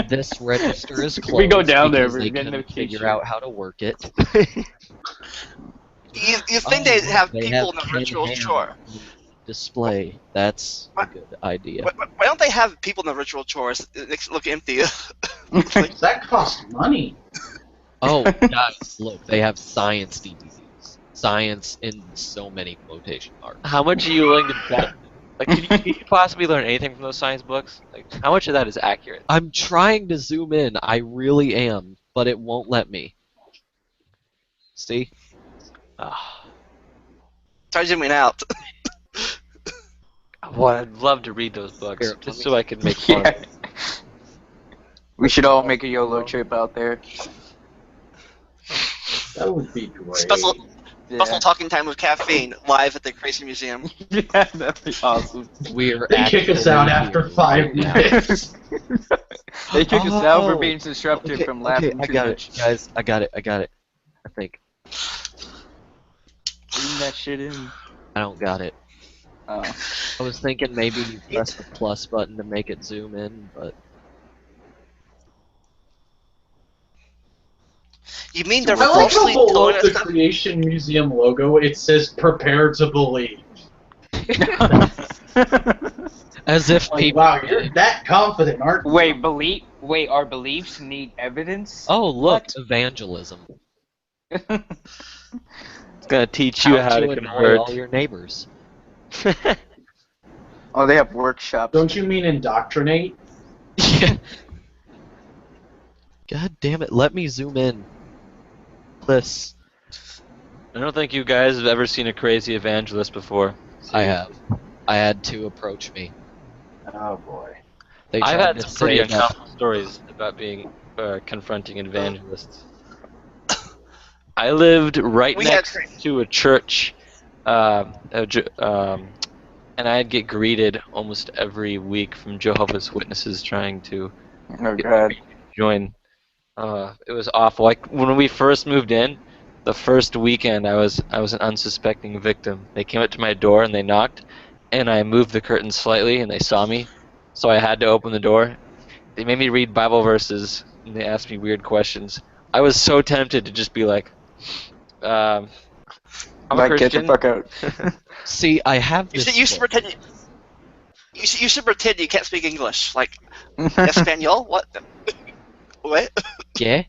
This register is closed. We go down there, because we're they getting couldn't a figure t-shirt. out how to work it. You think they'd have They people in have the Ken ritual Ham chore? Display. That's a good idea. Why don't they have people in the ritual chores? It look empty. That costs money. Oh, guys, look, they have science DVDs. Science in so many quotation marks. How much are you willing to bet? Like, can you possibly learn anything from those science books? Like, how much of that is accurate? I'm trying to zoom in. I really am, but it won't let me. See? Try zooming out. Well, I'd love to read those books, Here, just so I can make fun. Yeah. We should all make a YOLO trip out there. That would be great. Special Yeah. talking time with caffeine live at the Creation Museum. Yeah, that'd be awesome. We're They kick us out after actually 5 here. minutes. They kick us out for Oh. being disruptive Okay, from laughing I too got much. it, guys. I got it. I think. Bring that shit in. I don't got it. Oh. I was thinking maybe you press the plus button to make it zoom in, but You mean they're I like how falsely below telling us the stuff? Creation Museum logo it says "Prepare to believe." as if Like, people. wow, you're that confident, aren't you? Wait, our beliefs need evidence? Oh, look, What? evangelism. It's gonna teach you how to annoy convert. all your neighbors. Oh, they have workshops. Don't you mean indoctrinate? Yeah. God damn it! Let me zoom in. Bliss. I don't think you guys have ever seen a crazy evangelist before. I have. I had two approach me. Oh boy. They I've tried had to some pretty say that- uncomfortable stories about being confronting evangelists. I lived right We had next to a church, and I'd get greeted almost every week from Jehovah's Witnesses trying to Oh god. join. It was awful. Like when we first moved in, the first weekend I was an unsuspecting victim. They came up to my door and they knocked, and I moved the curtain slightly and they saw me, so I had to open the door. They made me read Bible verses and they asked me weird questions. I was so tempted to just be like, I'm a Like, get Christian. the fuck out. See, I have You this. should book. pretend. You should pretend you can't speak English, like Espanol. What? What? Yeah.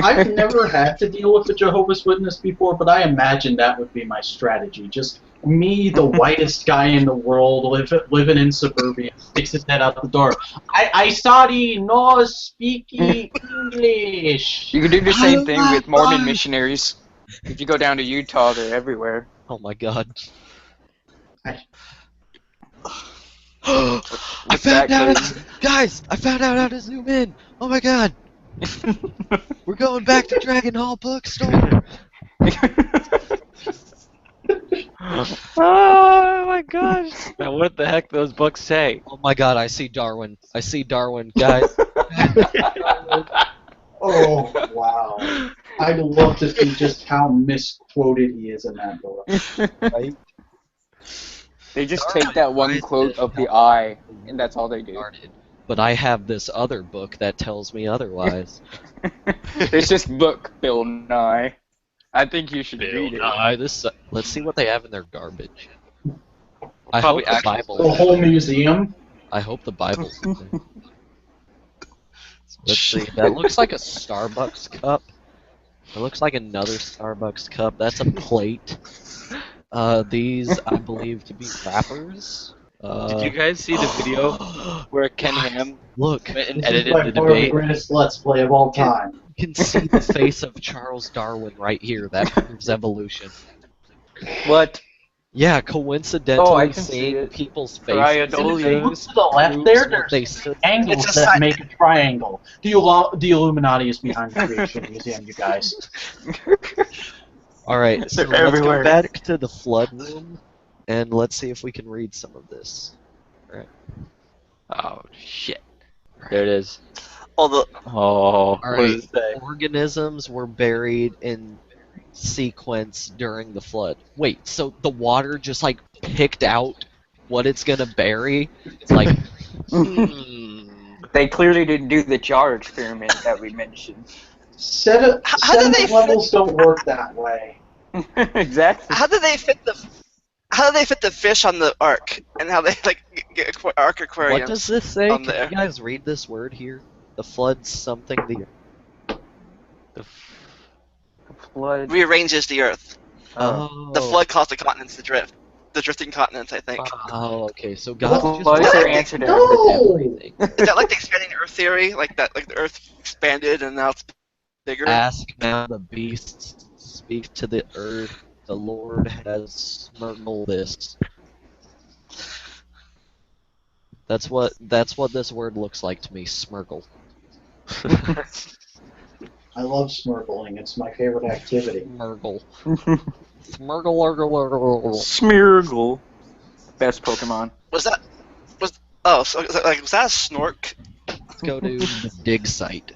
I've never had to deal with a Jehovah's Witness before, but I imagine that would be my strategy. Just me, the whitest guy in the world, living in suburbia, sticks his head out the door. I sorry, no speak English. You can do the same thing with Mormon missionaries. If you go down to Utah, they're everywhere. Oh my god. I- I What's found that, out, Clayton? guys. I found out how to zoom in. Oh my god. We're going back to Dragon Hall bookstore. Oh my gosh! Now what the heck those books say? Oh my god, I see Darwin. I see Darwin, guys. Oh, wow. I'd love to see just how misquoted he is in that book. Right? They just take that one quote of the eye, and that's all they do. Started but I have this other book that tells me otherwise. It's this book, Bill Nye. I think you should read it. Let's see what they have in their garbage. I Probably hope the actual Bible. The whole museum. I hope the Bible's in there. Let's see. That looks like a Starbucks cup. It looks like another Starbucks cup. That's a plate. These, I believe, to be wrappers. Did you guys see the video where Ken Ham Look, went and This is edited by the far the debate? greatest Let's Play of all time. you can see the face of Charles Darwin right here. That proves evolution. What? Yeah, coincidentally can see seeing it. people's Triangle. faces and If you look things to the left proves there, what there's they stood for. angles It's a that sign. make a triangle. The Illuminati is behind the Creation Museum, you guys. Alright, so They're let's everywhere. go back to the flood room, and let's see if we can read some of this. Oh shit! There it is. Although Oh, what Alright, does it say? organisms were buried in sequence during the flood. Wait, so the water just like picked out what it's gonna bury? It's like, They clearly didn't do the jar experiment that we mentioned. How did they Sediment levels don't work that way. Exactly. how did they fit the fish on the ark, and how they like get ark aquarium? what does this say? on Can there. you guys read this word here? The flood something the Flood. Rearranges the earth. Oh. The flood caused the continents to drift. The drifting continents, I think. Oh, okay. So God Well, just Flood's What? their answer to No! everything. everything. Is that like the expanding Earth theory? Like that, like the Earth expanded and now it's bigger? Ask now the beasts, speak to the earth. The Lord has smuggled this. That's what this word looks like to me. Smurgle. I love smurgling. It's my favorite activity. Smurgle. Smurgle. Smeargle. Best Pokemon. Was that was that a snork? Let's go to the dig site.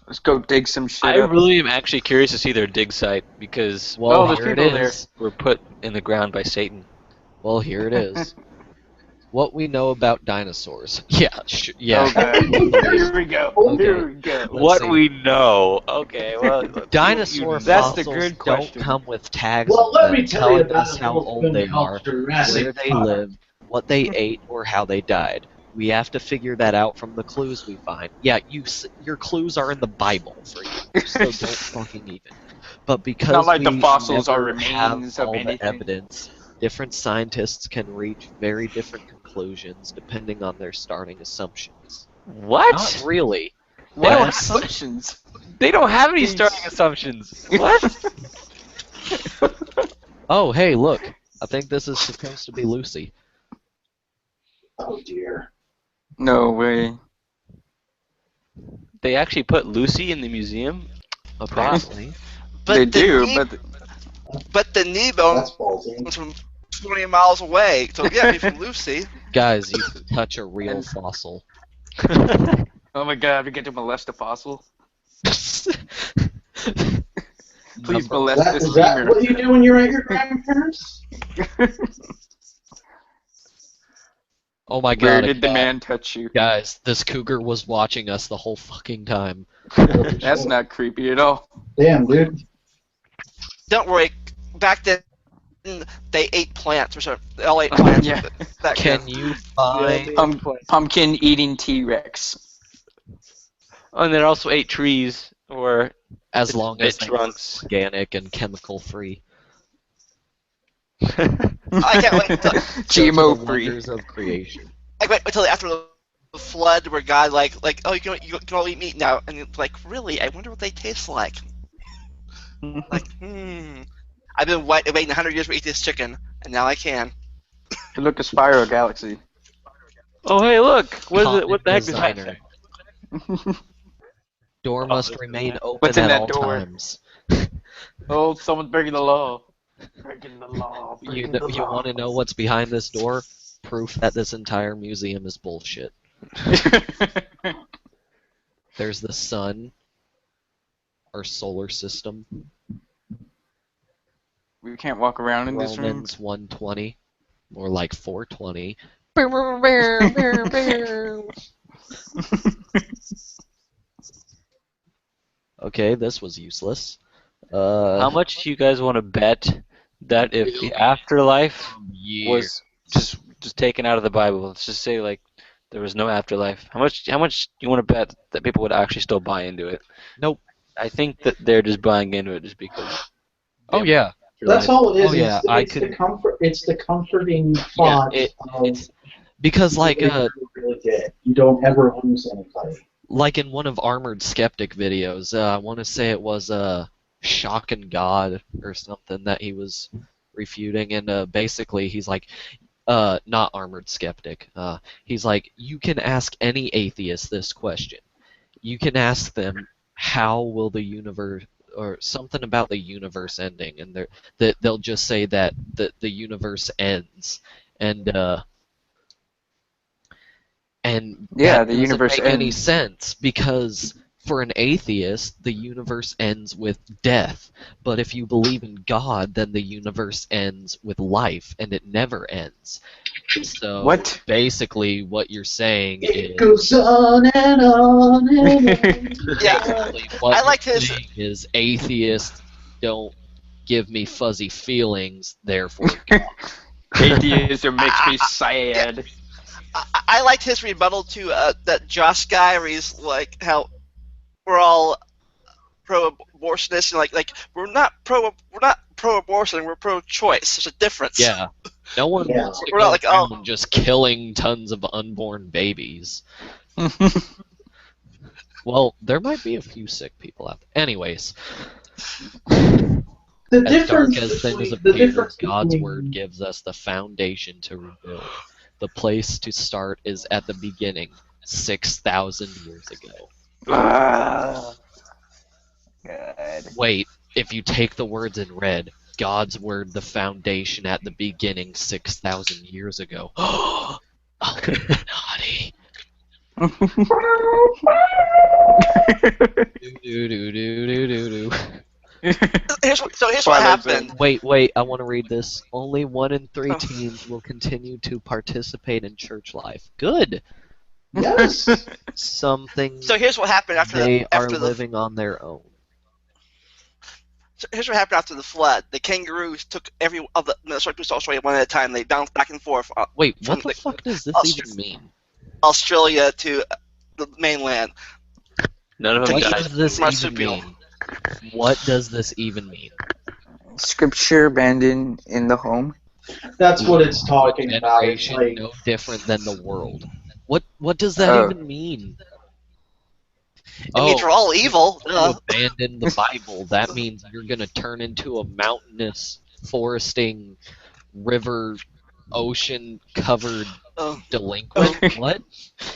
Let's go dig some shit I up. really am actually curious to see their dig site because Well, there's here it people there. is. we're put in the ground by Satan. Well, here it is. What we know about dinosaurs. Yeah, yeah. Okay. Here we go. Okay. Here we go. Let's What see. we know. Okay, well, let's see what Dinosaur you That's the fossils good don't question. come with tags Well, on let them me tell you telling about us an how old elephant they called are, Jurassic where they Park. live, what they ate, or how they died. We have to figure that out from the clues we find. Yeah, your clues are in the Bible for you, so don't fucking even. But because Not like we the fossils are never have remains of all the anything. evidence, different scientists can reach very different conclusions depending on their starting assumptions. What? Not really. What Yes. assumptions? They don't have any starting assumptions. What? Oh, hey, look. I think this is supposed to be Lucy. Oh dear. No way. They actually put Lucy in the museum? Apparently. But They the do, knee, but but the knee bone That's ballsy. was from 20 miles away, so yeah, from Lucy. Guys, you can touch a real fossil. oh my god, we get to molest a fossil. Please molest this Is that lemur. what you do when you're at your grandparents? Oh my Where god, did the man touch you? guys, this cougar was watching us the whole fucking time. That's not creepy at all. Damn, dude. Don't worry, back then they ate plants or something. They all ate plants. Yeah. Back Can then. you find... Pumpkin eating T-Rex. Oh, and they also ate trees or As long as bit they were trunks. organic and chemical free. I can't wait until GMO free. Wonders of creation. I wait until after the flood, where God like oh you can all eat meat now, and it's like really, I wonder what they taste like. Like I've been waiting 100 years to eat this chicken, and now I can. Look at Spyro Galaxy. Oh, hey, look! What is it? Common What the heck is designer. that? Door must remain open What's in at that all door? times. Oh, someone's breaking the law. Breaking the law. You want to know what's behind this door? Proof that this entire museum is bullshit. There's the sun, our solar system. We can't walk around in this room. Romans 120, more like 420. Okay, this was useless. How much do you guys want to bet that if the afterlife Years. was just taken out of the Bible, let's just say like there was no afterlife, how much do you want to bet that people would actually still buy into it? Nope. I think that they're just buying into it just because. Oh yeah. That's all it is. Oh, yeah, it's the comfort. It's the comforting thought of because like really dead. You don't ever lose anybody. like in one of Armored Skeptic videos, I want to say it was Shock and God or something that he was refuting, and basically he's like, not Armored Skeptic. He's like, you can ask any atheist this question. You can ask them, how will the universe, or something about the universe ending, and they'll just say that the universe ends, and Yeah, that the doesn't universe make any ends. sense, because for an atheist, the universe ends with death. But if you believe in God, then the universe ends with life, and it never ends. So What? basically, what you're saying It is goes on and on and on. Yeah, what I liked you're his. saying is atheists don't give me fuzzy feelings, therefore God. Atheism makes me sad. I liked his rebuttal to that Josh guy, where he's like, how we're all pro-abortionist, and like we're not pro-abortion, we're pro-choice. There's a difference. Yeah. No one Yeah. wants to We're go not like, oh. around just killing tons of unborn babies. Well, there might be a few sick people out there. Anyways, The as difference dark as things between- appear, the difference God's between- word gives us the foundation to rebuild. The place to start is at the beginning, 6,000 years ago. Good. Wait, if you take the words in red, God's word, the foundation at the beginning, 6,000 years ago. Oh, naughty. Do. Here's what happened. Wait, I want to read this. Only 1 in 3 Oh. teens will continue to participate in church life. Good. Yes. Something So here's what happened after they are the living on their own. So here's what happened after the flood. The kangaroos took every of the Minnesota to Australia one at a time. They bounced back and forth Wait, from what the fuck does this even mean? Australia to the mainland. None of them What eat died. does this marsupial. even mean? What does this even mean? Scripture abandoned in the home. That's what it's talking about. It's Generation like, no different than the world. What does that even mean? It means we're all evil. You abandon the Bible. That means you're gonna turn into a mountainous, foresting, river, ocean-covered delinquent. What?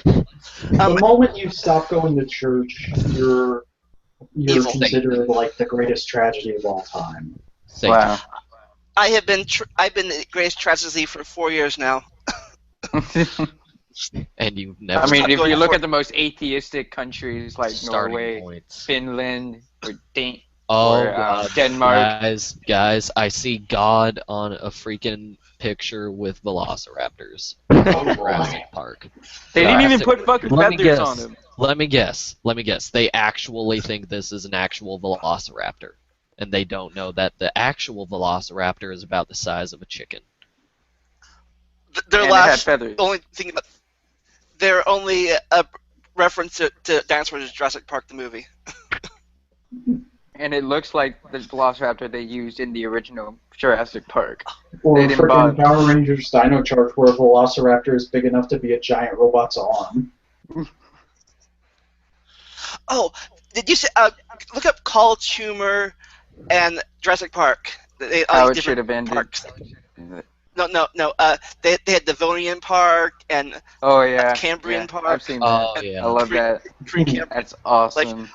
the moment you stop going to church, you're Evil. considered like the greatest tragedy of all time. Satan. Wow. I've been the greatest tragedy for 4 years now. And you've never. I mean, Stop if going you look for- at the most atheistic countries like starting Norway, points. Finland, or Oh or, God, Denmark. guys! I see God on a freaking picture with velociraptors from Jurassic Park. They didn't even Jurassic- put fucking Let me feathers guess. on them. Let me guess. They actually think this is an actual velociraptor, and they don't know that the actual velociraptor is about the size of a chicken. Their And it had last feathers. only thing about their only reference to dinosaurs is Jurassic Park the movie. And it looks like the velociraptor they used in the original Jurassic Park. Or They didn't freaking bother. Power Rangers Dino Charge, where a velociraptor is big enough to be a giant robot's arm. Oh, did you say? Look up College Humor and Jurassic Park. They How these it should have different ended. parks. No. They had Devonian Park and Oh yeah. Cambrian yeah, Park. I've seen that. Oh yeah. I love that. Pre-Cambrian. That's awesome.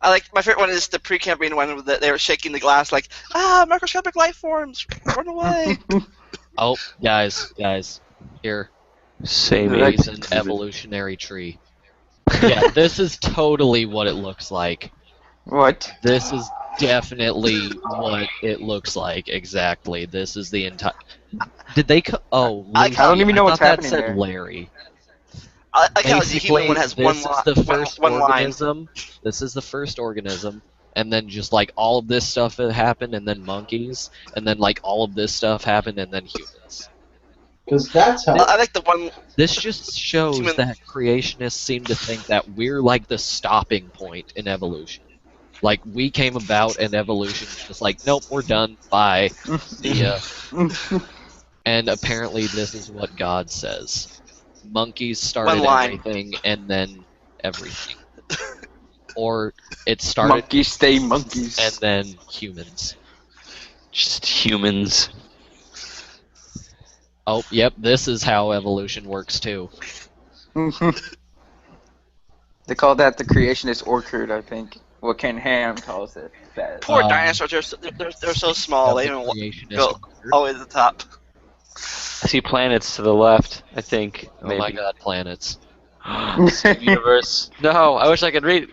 I like my favorite one is the pre-Cambrian one where they were shaking the glass like microscopic life forms run away. Oh, guys, here. Same Here's age. an evolutionary tree. Yeah, this is totally what it looks like. What? This is definitely what it looks like. Exactly. This is the entire. Did they? Oh, I Lucy, don't even know I what's thought happening that said there. Larry. I like how the Basically, human one has this is the first one line. organism. This is the first organism, and then just like all of this stuff that happened, and then monkeys, and then like all of this stuff happened, and then humans. Because that's how. I like the one. This just shows Human- that creationists seem to think that we're like the stopping point in evolution. Like we came about, and evolution's just like, nope, we're done. Bye. See ya. And apparently, this is what God says. Monkeys started One line. everything, and then everything. Or it started, Monkeys stay monkeys. and then humans. Just humans. Oh, yep, this is how evolution works too. They call that the creationist orchard, I think. What Ken Ham calls it. That. Poor dinosaurs. They're so small. They don't Creationist go orchard. all the way to the top. I see planets to the left, I think. Oh Maybe. my god, planets. Universe. No, I wish I could read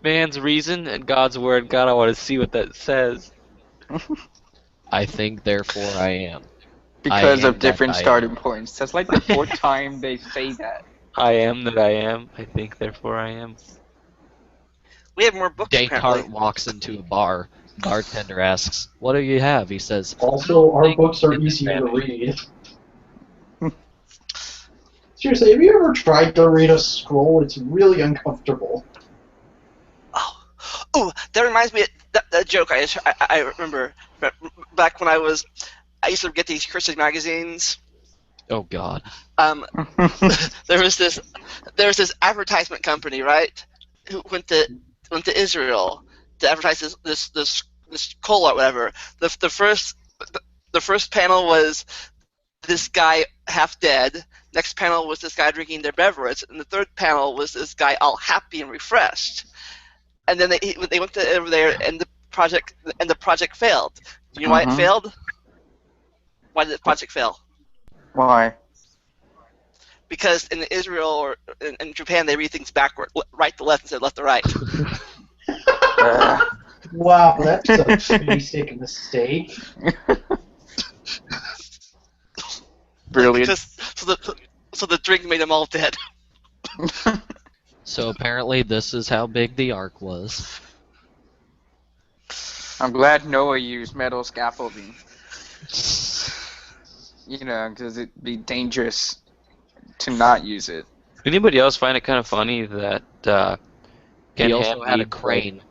man's reason and God's word. God, I want to see what that says. I think, therefore I am. Because I am of different that I starting am. points. That's like the fourth time they say that. I am that I am. I think, therefore I am. We have more books Descartes apparently. walks into a bar. Bartender asks, "What do you have?" He says, Also, our books are easier to read. Seriously, have you ever tried to read a scroll? It's really uncomfortable. Oh, that reminds me of that joke I remember back when I used to get these Christian magazines. "Oh God." There was this advertisement company, right, who went to Israel to advertise this cola or whatever. The first panel was this guy half dead. Next panel was this guy drinking their beverage, and the third panel was this guy all happy and refreshed. And then they went to over there, and the project failed. Do you know why it failed? Why did the project fail? Why? Because in Israel or in Japan, they read things backward, right to left instead of left to right. Wow, that's a basic mistake. Brilliant. So the drink made them all dead. So apparently, this is how big the ark was. I'm glad Noah used metal scaffolding. You know, because it'd be dangerous to not use it. Anybody else find it kind of funny that He Ken also Ham had a needs, crane.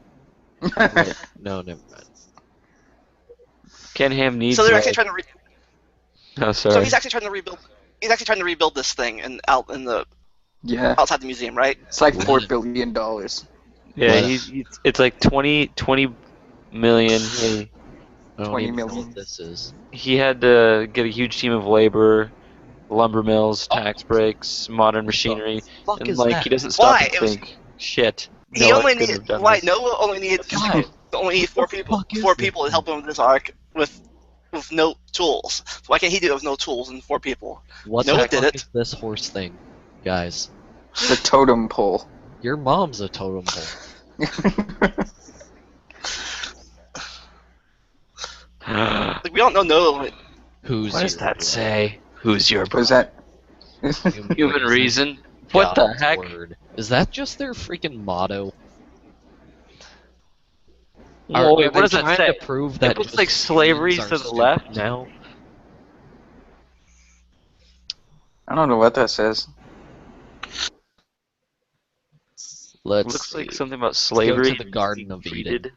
Wait, no, never mind. Ken Ham needs. So they're actually trying to. Oh, sorry. So he's actually trying to rebuild. He's actually trying to rebuild this thing out in the Yeah. outside the museum, right? It's like $4 billion. Yeah, What? it's like 20 million. Hey, I don't 20 even know million. what this is. he had to get a huge team of labor, lumber mills, tax breaks, modern machinery, Fuck and is like that? he doesn't stop Why? to think. Shit. He Noah only couldn't needed. have done Why? this. Noah only needed God. four people. fuck is Four this people to thing? help him with this arc with no tools. So why can't he do it with no tools and 4 people? What Noah the did fuck it. is this horse thing, guys? The totem pole. Your mom's a totem pole. Like, we don't know Noah. Who's What does your that say? Who's your Was that? human reason? What the God's heck? word? Is that just their freaking motto? Whoa, wait, are what they does that trying say? to prove that It looks just like slavery humans to are the stupid left. now? I don't know what that says. Let's Looks like see. something about Let's slavery. go to the Garden of treated. Eden.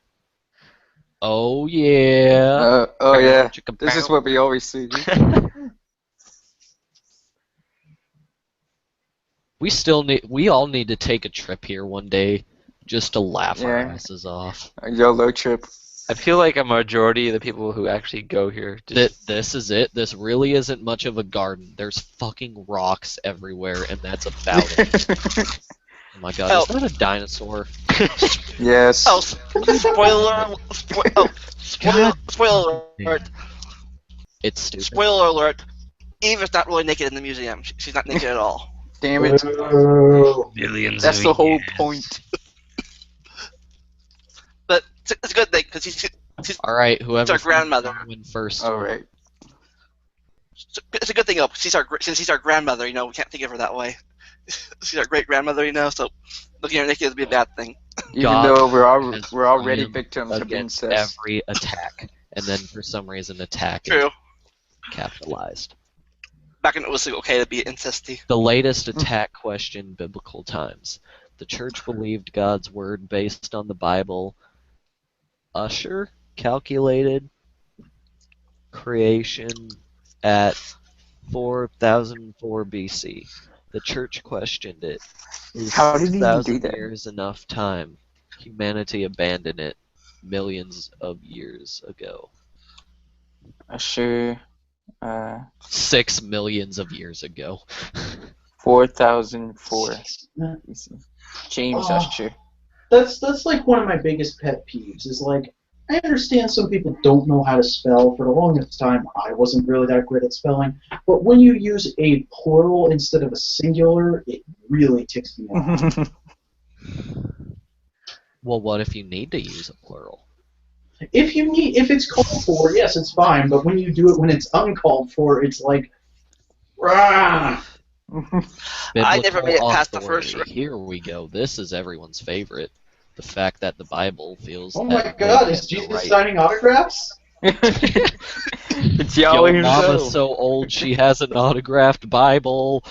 Oh yeah. Oh yeah. Chicka This is pow. what we always see. We all need to take a trip here one day, just to laugh our Yeah. asses off. A YOLO trip. I feel like a majority of the people who actually go here just This is it. This really isn't much of a garden. There's fucking rocks everywhere, and that's about it. Oh my god, is that a dinosaur? Yes. Oh, spoiler! Spoiler alert! It's stupid. Spoiler alert! Eve is not really naked in the museum. She's not naked at all. Damn it. Oh. millions. That's of the whole years. point. But it's a good thing because she's All right, whoever our grandmother. win first. Alright. It's a good thing, since she's our grandmother. You know, we can't think of her that way. she's our great grandmother, you know. So looking at her naked would be a bad thing. Even God though we're has already triumphed victims of against incest. every attack, and then for some reason attack True. is capitalized. Back when it was okay to be incesty. The latest attack question, biblical times. The church believed God's word based on the Bible. Usher calculated creation at 4004 BC. The church questioned it. Is How did he do 6,000 that? years enough time? Humanity abandoned it millions of years ago. Sure. 6 millions of years ago. 4004. James Oh. Usher. That's like one of my biggest pet peeves. Is like I understand some people don't know how to spell. For the longest time, I wasn't really that great at spelling. But when you use a plural instead of a singular, it really ticks me off. Well, what if you need to use a plural? If it's called for, yes, it's fine. But when you do it when it's uncalled for, it's like, rah! I never made it Biblical past the first. authority. Here we go. This is everyone's favorite. The fact that the Bible feels. Oh that my they God! get Is the Jesus right- signing autographs? It's Yo, Yahweh Mama's himself. so old she has an autographed Bible.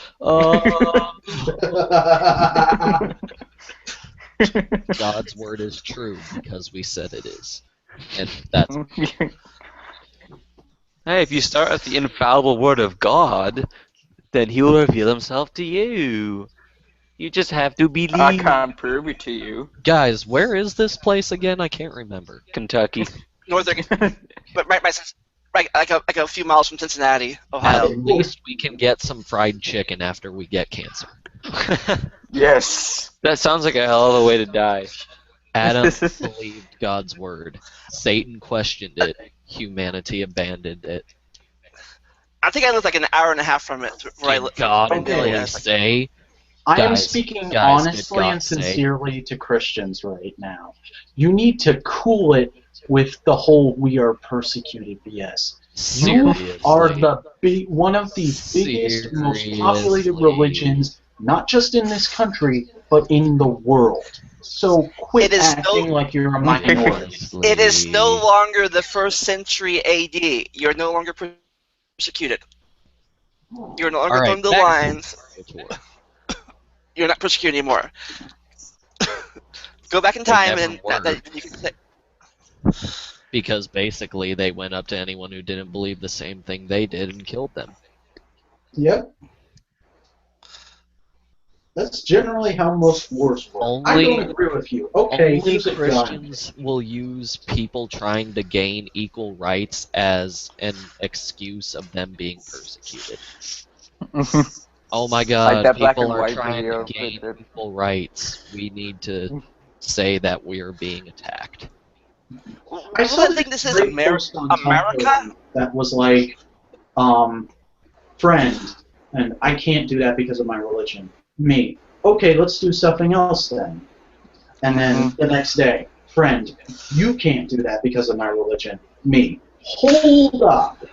God's word is true because we said it is, and that's Hey, if you start with the infallible word of God, then he will reveal himself to you. You just have to believe. I can't prove it to you. guys. Where is this place again? I can't remember. Kentucky. Northern, but right, like a few miles from Cincinnati, Ohio. At least we can get some fried chicken after we get cancer. Yes. That sounds like a hell of a way to die. Adam believed God's word. Satan questioned it. Humanity abandoned it. I think I lived like an hour and a half from it. Where I Did lived. God Okay. really Yeah, it's like- say? I am Guys, speaking guys, did honestly God and say? sincerely to Christians right now. You need to cool it with the whole "we are persecuted" BS. You are one of the biggest, most populated Seriously. religions, not just in this country, but in the world. So quit It is acting like you're a minority. It is no longer the 1st century AD. You're no longer persecuted. You're no longer All right, going the back to lines. MarioTube. You're not persecuted anymore. Go back in They time never and were. that you can say. Because basically they went up to anyone who didn't believe the same thing they did and killed them. Yep. That's generally how most wars work. I Only- don't agree with you. Okay, Only here's a gun. Christians will use people trying to gain equal rights as an excuse of them being persecuted. Oh my God, that black people and are white trying video to gain with equal rights. We need to say that we are being attacked. I saw think this is great post on America. Tumblr that was like, friend, and I can't do that because of my religion. Me. Okay, let's do something else then. And then the next day, friend, you can't do that because of my religion. Me. Hold up.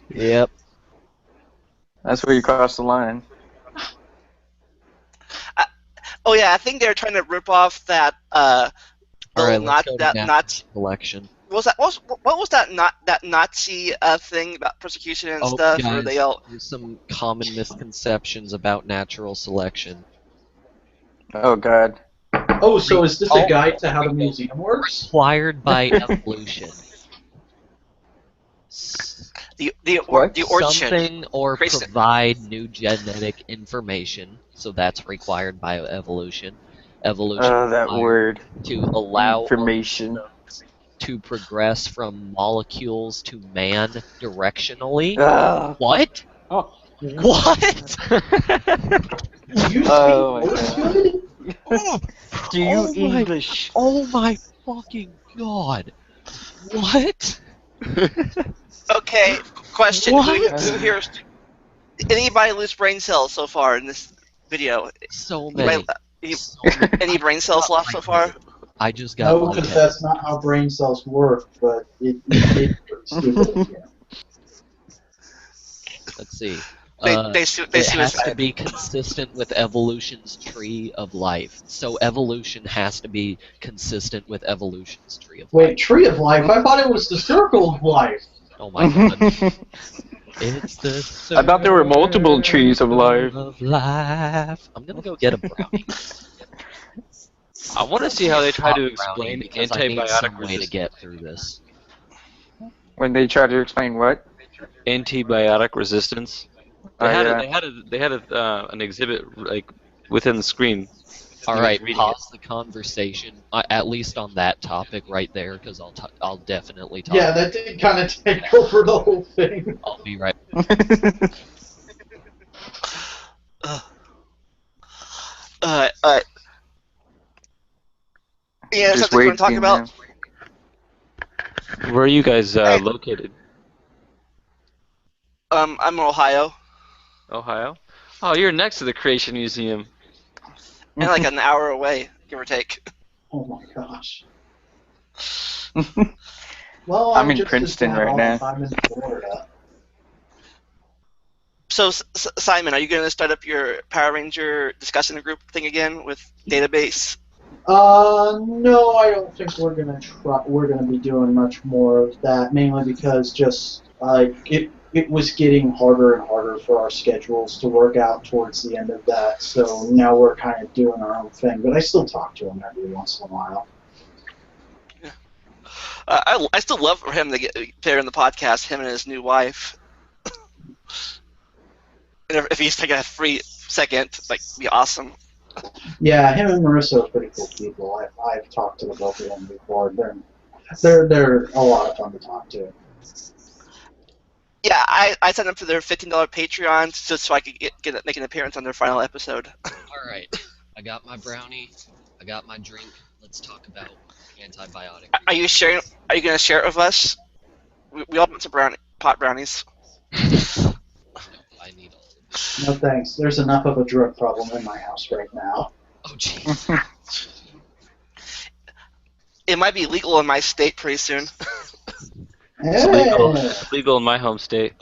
Yep. That's where you cross the line. Oh yeah, I think they're trying to rip off that. All right, let's not go to that natural Nazi. selection. What was that Nazi thing about persecution and Oh, stuff? guys, Where they all. there's some common misconceptions about natural selection. Oh God. Oh, so is this a guide to how the museum works? Required by evolution. The What? orchid. Something or Creationist. provide new genetic information, so that's required by evolution. Evolution Oh, that required word. to allow Information. to progress from molecules to man directionally. Ah. What? Oh. What? You Oh, speak my English? Do you Oh my- English? Oh my fucking god! What? Okay, question. What? Who here's anybody lose brain cells so far in this video? So Anybody- many. So many. Any brain cells lost so far? I just got No, one because head. that's not how brain cells work, but it's stupid. Yeah. Let's see. They it has to suicide. be consistent with evolution's tree of life. So evolution has to be consistent with evolution's tree of Wait, life. tree of life? I thought it was the circle of life. Oh my god. It's the I thought there were multiple trees of life. life. I'm gonna go get a brownie. I want to see how they try Hot to brownie, explain because I need some antibiotic way to resistance. get through this. When they try to explain what? Antibiotic resistance. They Oh, had yeah. an exhibit like within the screen. All He was right, reading pause the conversation, at least on that topic right there, because I'll definitely talk. Yeah, that did kind of take over the whole thing. I'll be right. Alright. Yeah, Just something you want to talk waiting, about? man. Where are you guys located? I'm in Ohio, Ohio? Oh, you're next to the Creation Museum. and like an hour away, give or take. Oh my gosh. Well, I'm in just Princeton as right bad now. off. I'm in Florida. So, Simon, are you going to start up your Power Ranger discussion group thing again with database? No, I don't think we're gonna try. We're gonna be doing much more of that, mainly because just it was getting harder and harder for our schedules to work out towards the end of that. So now we're kind of doing our own thing, but I still talk to him every once in a while. I still love for him to get there in the podcast, him and his new wife. And if he's taking a free second, like, be awesome. Yeah, him and Marissa are pretty cool people. I've talked to the both of them before. They're a lot of fun to talk to. Yeah, I signed up for their $15 Patreon just so I could make an appearance on their final episode. All right, I got my brownie. I got my drink. Let's talk about antibiotic. Are you sharing? Are you going to share it with us? We all want some pot brownies. No, I need all of it. No thanks. There's enough of a drug problem in my house right now. Oh jeez. It might be legal in my state pretty soon. It's legal. Hey! It's legal in my home state.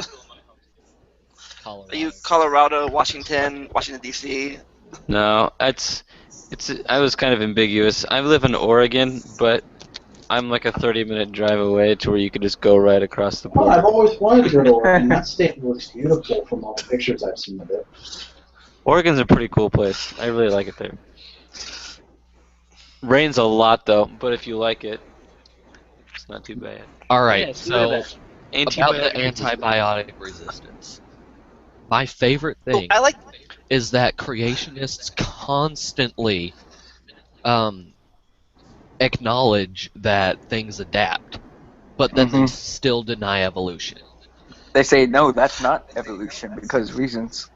Colorado. Are you Colorado, Washington D.C.? No, I was kind of ambiguous. I live in Oregon, but I'm like a 30-minute drive away to where you could just go right across the Oh, I've border. always wanted to go to Oregon. That state looks beautiful from all the pictures I've seen of it. Oregon's a pretty cool place. I really like it there. Rains a lot though, but if you like it, it's not too bad. All right, Yes, so look at that. about the antibiotic resistance. My favorite thing I like. is that creationists constantly acknowledge that things adapt, but then they still deny evolution. They say, no, that's not evolution because reasons.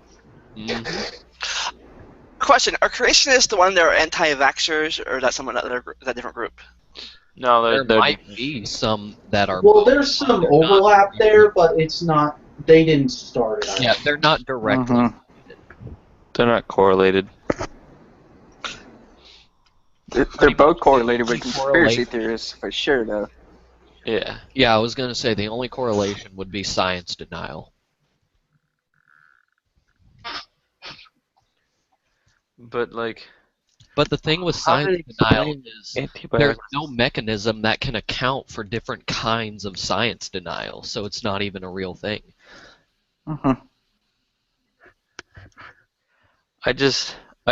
Question: are creationists the one that are anti-vaxxers, or is that someone that a different group? No, There might be some that are. Well, there's some they're overlap not- there, but it's not. They didn't start it. Yeah, they're not directly. they're not correlated. They're both correlated with Only conspiracy correlation- theorists for sure, though. Yeah. Yeah, I was gonna say the only correlation would be science denial. But like, But the thing with How do science they denial explain is antibiotic there's no mechanism that can account for different kinds of science denial, so it's not even a real thing. I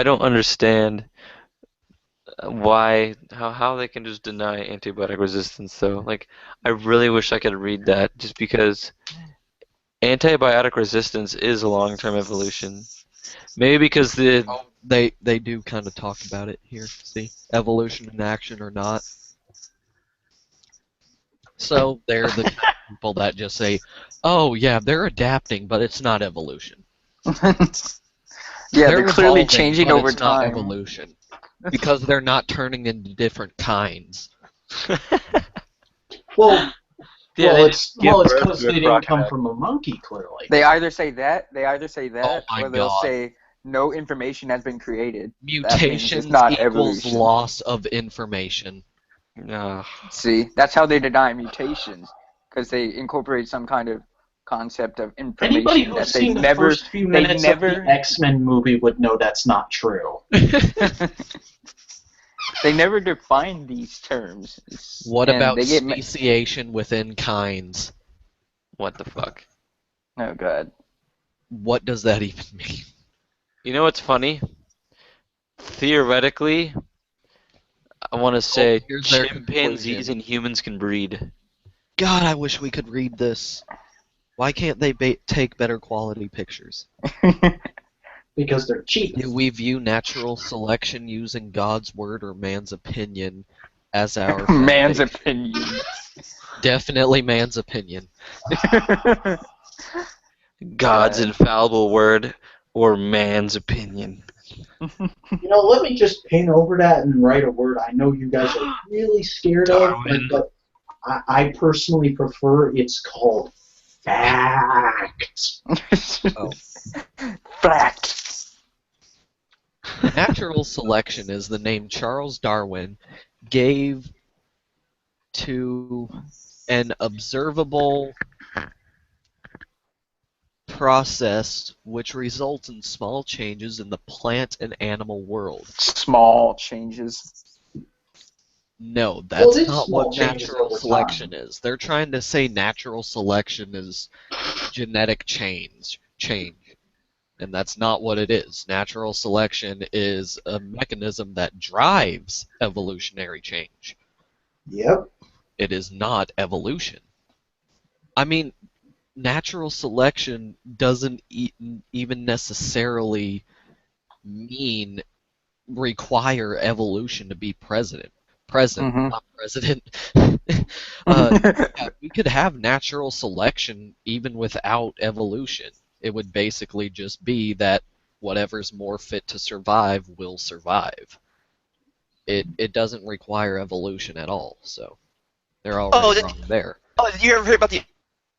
don't understand how they can just deny antibiotic resistance though. Like, I really wish I could read that just because antibiotic resistance is a long-term evolution. Maybe because They do kind of talk about it here. See, evolution in action or not. So they're the kind of people that just say, "Oh yeah, they're adapting, but it's not evolution." Yeah, they're clearly evolving, changing but over it's not time. evolution because they're not turning into different kinds. Well, Yeah, well, they it's just give birth because to a they didn't come crocodile. from a monkey, clearly. They either say that, Oh my or they'll God. say no information has been created. Mutations not equals evolution. loss of information. Ugh. See, that's how they deny mutations, because they incorporate some kind of concept of Anybody information who's that seen the first few minutes of the X-Men movie would know that's not true. They never define these terms. What And about they get speciation within kinds? What the fuck? Oh god. What does that even mean? You know what's funny? Theoretically, I want to say here's their chimpanzees conclusion. and humans can breed. God, I wish we could read this. Why can't they take better quality pictures? Because they're cheap. Do we view natural selection using God's word or man's opinion as our Man's foundation? opinion. Definitely man's opinion. God's infallible word or man's opinion. You know, let me just paint over that and write a word I know you guys are really scared Darwin. of, but I personally prefer it's called fact. Oh. Fact. Natural selection is the name Charles Darwin gave to an observable process which results in small changes in the plant and animal world. Small changes. No, that's it's not small what changes natural over selection time. is. They're trying to say natural selection is genetic change. And that's not what it is. Natural selection is a mechanism that drives evolutionary change. Yep. It is not evolution. I mean, natural selection doesn't even necessarily require evolution to be present, Mhm. not president. Yeah, we could have natural selection even without evolution. It would basically just be that whatever's more fit to survive will survive. It doesn't require evolution at all, so they're already wrong there. Oh, did you ever hear about the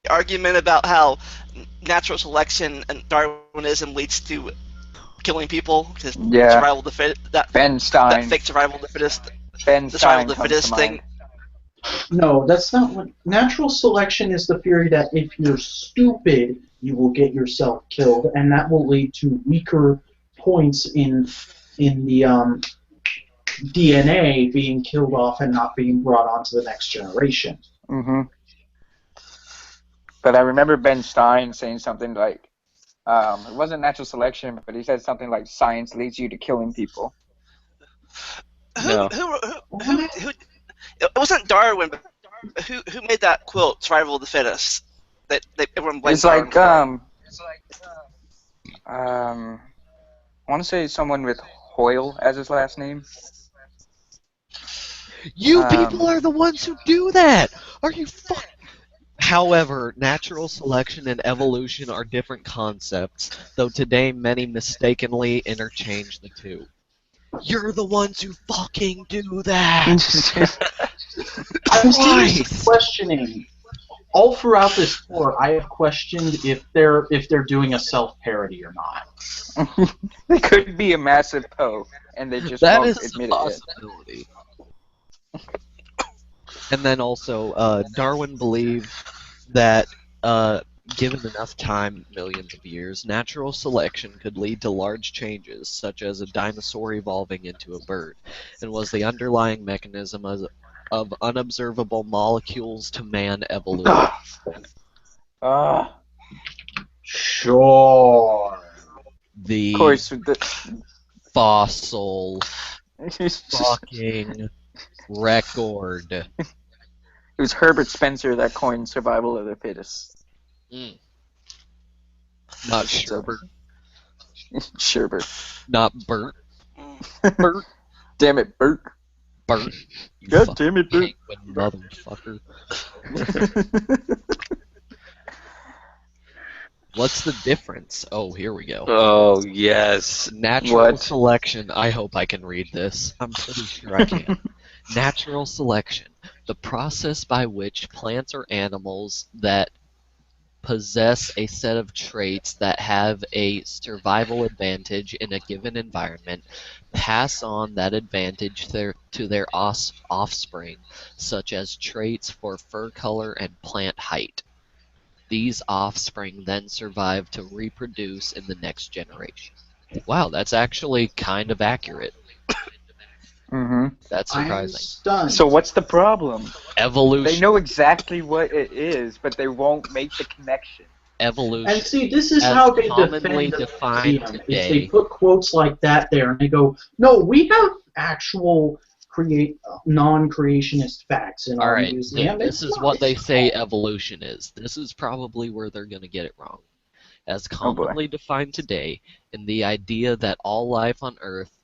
argument about how natural selection and Darwinism leads to killing people because Yeah. survival of the fittest, that Stein. fake survival of the fittest, Ben the survival Stein of the comes fittest to thing? mind. No, that's not what. Natural selection is the theory that if you're stupid, you will get yourself killed, and that will lead to weaker points in the DNA being killed off and not being brought on to the next generation. Mm-hmm. But I remember Ben Stein saying something like, it wasn't natural selection, but he said something like, science leads you to killing people. No. It wasn't Darwin, but who made that quote, "Survival of the fittest"? That everyone blames It's like, Darwin for. I want to say someone with Hoyle as his last name. You people are the ones who do that! Are you fuck? However, natural selection and evolution are different concepts, though today many mistakenly interchange the two. You're the ones who fucking do that! I'm seriously questioning. All throughout this tour, I have questioned if they're doing a self-parody or not. They could be a massive Poe, and they just That won't is a admit it. possibility. And then also, Darwin believed that, given enough time, millions of years, natural selection could lead to large changes, such as a dinosaur evolving into a bird, and was the underlying mechanism of unobservable molecules to man evolution. Sure. The Of course, fossil fucking record. It was Herbert Spencer that coined survival of the fittest. Not Sherbert. Sherbert. Not Bert. Bert. Damn it, Bert. Bert. You God damn it, Bert. penguin motherfucker. What's the difference? Oh, here we go. Oh, yes. Natural selection. I hope I can read this. I'm pretty sure I can. Natural selection. The process by which plants or animals that possess a set of traits that have a survival advantage in a given environment pass on that advantage to their offspring, such as traits for fur color and plant height. These offspring then survive to reproduce in the next generation. Wow, that's actually kind of accurate. Mm-hmm. That's I'm surprising. stunned. So what's the problem? Evolution. They know exactly what it is, but they won't make the connection. Evolution. And see, this is as how they commonly defend the defined museum, is today. they put quotes like that there, and they go, no, we have actual non-creationist facts in our Alright, museum. this is what they say evolution is. This is probably where they're going to get it wrong. As Oh, boy. commonly defined today, in the idea that all life on Earth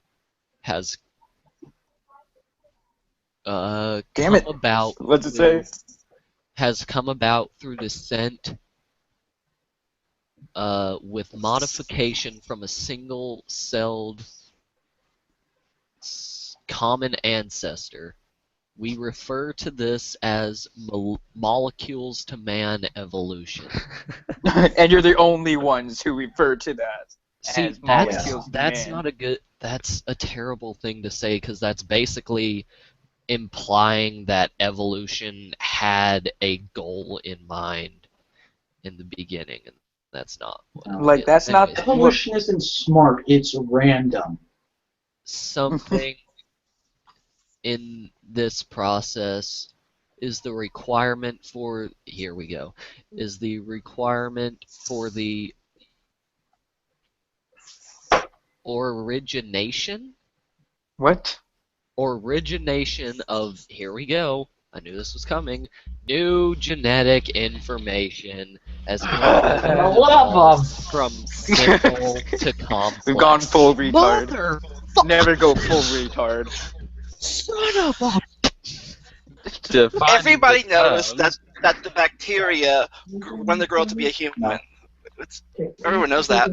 has Damn come it. about What's it say? has come about through descent with modification from a single-celled common ancestor. We refer to this as molecules to man evolution. And you're the only ones who refer to that See, as molecules to that's man. not a good. That's a terrible thing to say because that's basically implying that evolution had a goal in mind in the beginning, and that's not. Like, that's not- Anyways, Evolution isn't smart, it's random. something in this process is the requirement for. Here we go. Is the requirement for the origination What? of, here we go, I knew this was coming, new genetic information as from simple to complex. We've gone full retard. Mother Never go full retard. son of a... Defining Everybody the knows terms. that the bacteria run the girl to be a human. Everyone knows that.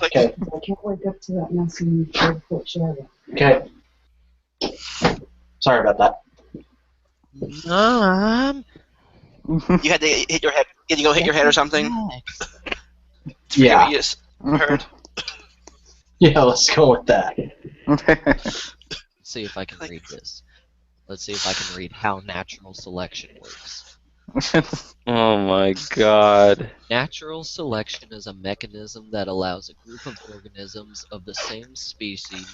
Like, Okay. I can't wake up to that mess and report Shadow. Okay. Sorry about that. Mom, you had to hit your head. Did you go hit your head or something? To forget Yeah. what you just heard. Yeah, let's go with that. see if I can read this. Let's see if I can read how natural selection works. Oh my god. Natural selection is a mechanism that allows a group of organisms of the same species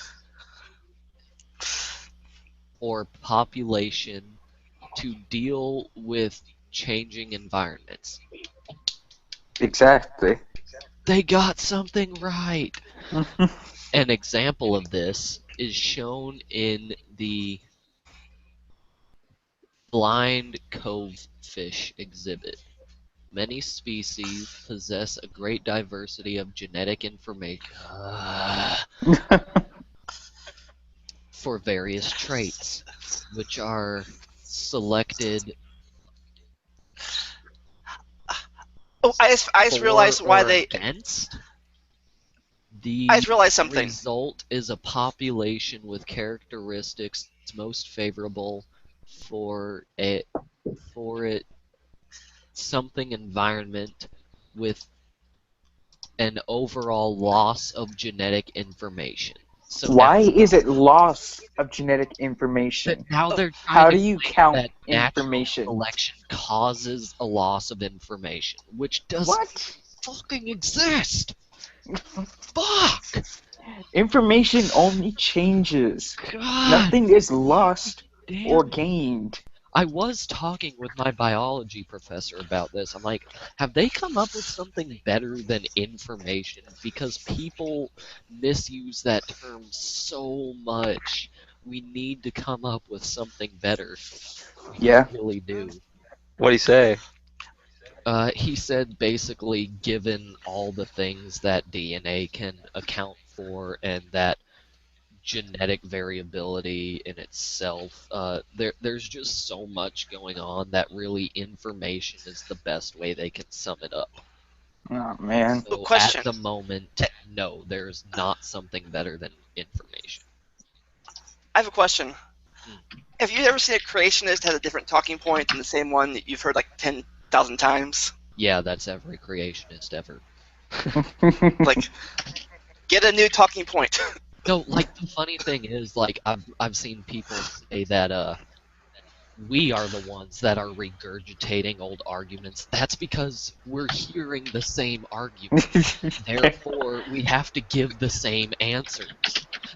or population to deal with changing environments. Exactly. They got something right! An example of this is shown in the blind covefish exhibit. Many species possess a great diversity of genetic information for various traits, which are selected. Oh, I just realized why they. Against. The I just realized something. result is a population with characteristics most favorable for it something environment with an overall loss of genetic information. So Why is it loss of genetic information? now they're trying How to do you claim count that natural information? selection causes a loss of information, which doesn't What? fucking exist. Fuck. Information only changes. God Nothing is lost damn. or gained. I was talking with my biology professor about this. I'm like, have they come up with something better than information? Because people misuse that term so much. We need to come up with something better. We Yeah. really do. What'd he say? He said basically, given all the things that DNA can account for and that genetic variability in itself, there's just so much going on that really information is the best way they can sum it up. Oh, man. So Question. at the moment, no, there's not something better than information. I have a question. Have you ever seen a creationist has a different talking point than the same one that you've heard like 10,000 times? Yeah, that's every creationist ever. Like, get a new talking point. No, like the funny thing is, like I've seen people say that we are the ones that are regurgitating old arguments. That's because we're hearing the same argument. Therefore, we have to give the same answers.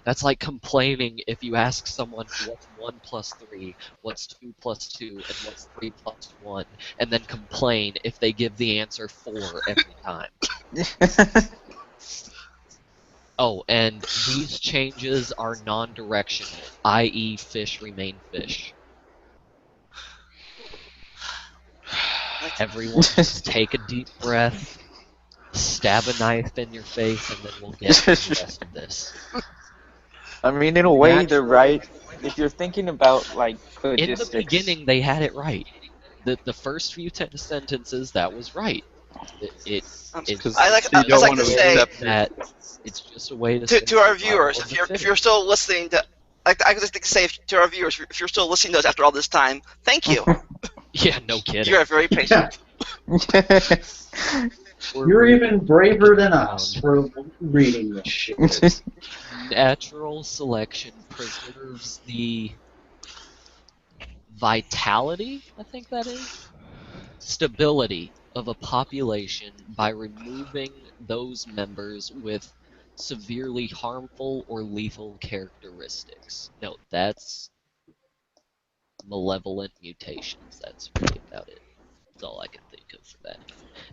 That's like complaining if you ask someone what's 1 plus 3, what's 2 plus 2, and what's 3 plus 1, and then complain if they give the answer 4 every time. Oh, and these changes are non-directional, i.e. fish remain fish. Everyone just take a deep breath, stab a knife in your face, and then we'll get to the rest of this. I mean, in a way, they're right. If you're thinking about, like, In logistics... the beginning, they had it right. The first few sentences, that was right. It's I like to say that it's just a way to our viewers, if you're still listening to, I just like to say to our viewers, if you're still listening to us after all this time, thank you. Yeah, no kidding. You are very patient. You're even braver than us for reading this shit. Natural selection preserves the vitality, I think that is, stability of a population by removing those members with severely harmful or lethal characteristics. No, that's malevolent mutations. That's really about it. That's all I can think of for that.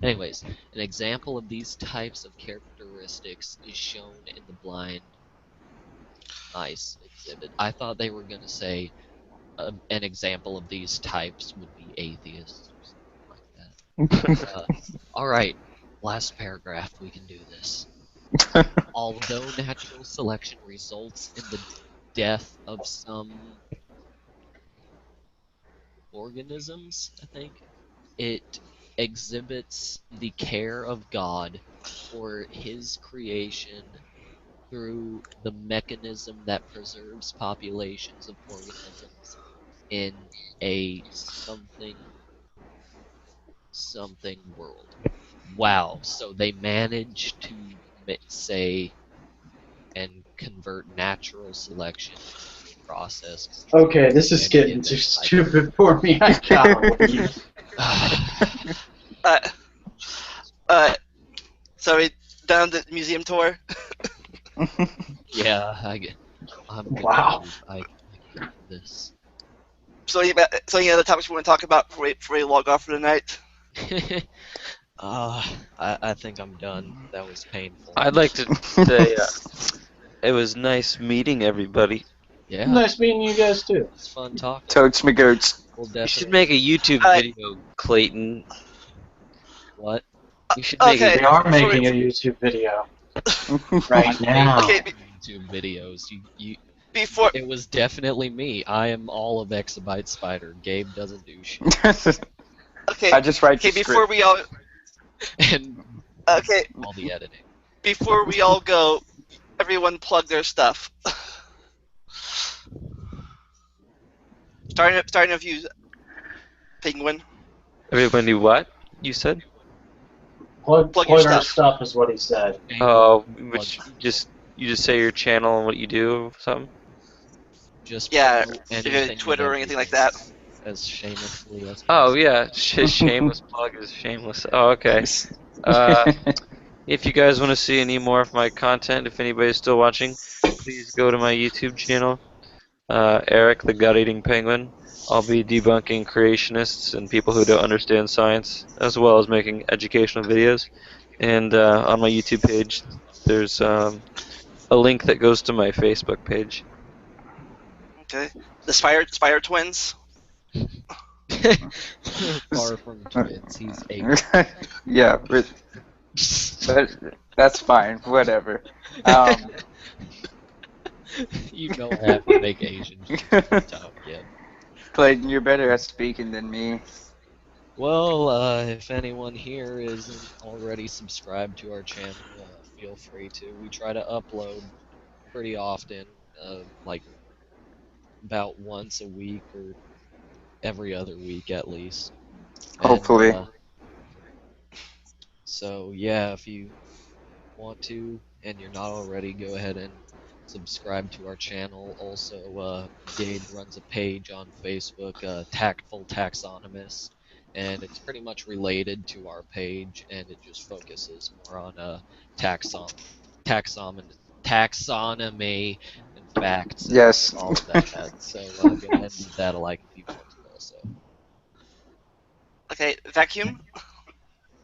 Anyways, an example of these types of characteristics is shown in the blind mice exhibit. I thought they were going to say an example of these types would be atheists or something like that. Alright, last paragraph, we can do this. Although natural selection results in the death of some organisms, I think, it exhibits the care of God for his creation through the mechanism that preserves populations of organisms in a something world. Wow, so they managed to say and convert natural selection into a process. Okay, this is getting too stupid for me. I gotta leave. So we done the museum tour? Yeah, I'm gonna Wow. move. I can't do this. So any other topics we want to talk about before we log off for the night? I think I'm done. That was painful. I'd like to say it was nice meeting everybody. Yeah, Nice meeting you guys too. it's fun talking. Totes me goats. We'll You should definitely. make a YouTube video, Clayton. What? You should make Okay. We are making a YouTube video right now. Okay, YouTube videos. You. before It was definitely me. I am all of Exabyte Spyder. Gabe doesn't do shit. okay, I just write okay, the before script. we all And okay, all the editing. before we all go, everyone plug their stuff. Starting with you, Penguin. everybody what? You said? Plug Plug your our stuff. stuff is what he said. Oh, which you just say your channel and what you do or something? Just Yeah, promote anything Twitter and or anything like everything that. as shamelessly as Oh yeah, shameless plug is shameless. Oh okay. If you guys want to see any more of my content, if anybody's still watching, please go to my YouTube channel, Eric the Gut Eating Penguin. I'll be debunking creationists and people who don't understand science, as well as making educational videos. And on my YouTube page, there's a link that goes to my Facebook page. Okay, the Spire Twins. Far from twins. He's 8. Yeah, but that's fine. Whatever. You know I have to make Asian talk yet. Clayton, you're better at speaking than me. Well, if anyone here isn't already subscribed to our channel, feel free to. We try to upload pretty often, like about once a week or every other week at least. Hopefully. And, so yeah, if you want to and you're not already, go ahead and subscribe to our channel. Also, Gabe runs a page on Facebook, Tactful Taxonomist, and it's pretty much related to our page, and it just focuses more on taxonomy and facts and Yes. all of that. So go ahead and give that a like if you want to also. Okay, Vacuum.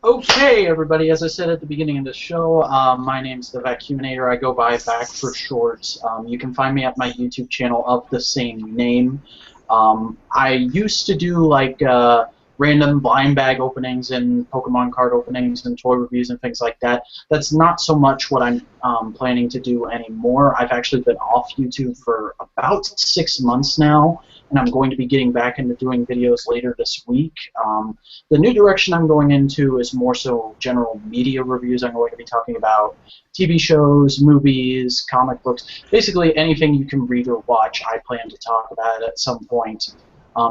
Okay, everybody. As I said at the beginning of the show, my name's the Vacuuminator. I go by Vac for short. You can find me at my YouTube channel of the same name. I used to do like random blind bag openings and Pokemon card openings and toy reviews and things like that. That's not so much what I'm planning to do anymore. I've actually been off YouTube for about 6 months now, and I'm going to be getting back into doing videos later this week. The new direction I'm going into is more so general media reviews. I'm going to be talking about TV shows, movies, comic books, basically anything you can read or watch. I plan to talk about at some point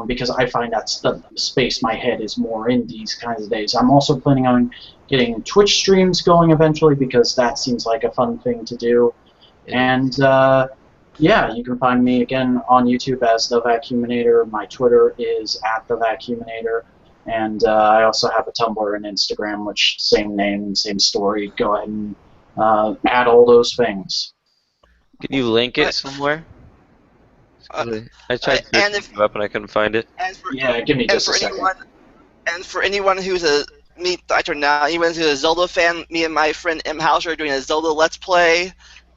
because I find that's the space my head is more in these kinds of days. I'm also planning on getting Twitch streams going eventually because that seems like a fun thing to do. And yeah, you can find me again on YouTube as The Vacuuminator. My Twitter is @TheVacuuminator. And I also have a Tumblr and Instagram, which same name, same story. Go ahead and add all those things. Can you link it somewhere? I tried and searching you up and I couldn't find it. And for, Yeah, give me and just for a second. anyone who's anyone who's a Zelda fan, me and my friend M. Hauser are doing a Zelda Let's Play.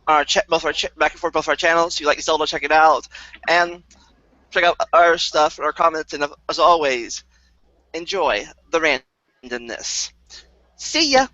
Back and forth both our channels. If you like Zelda, check it out, and check out our stuff, our comments, and as always, enjoy the randomness. See ya.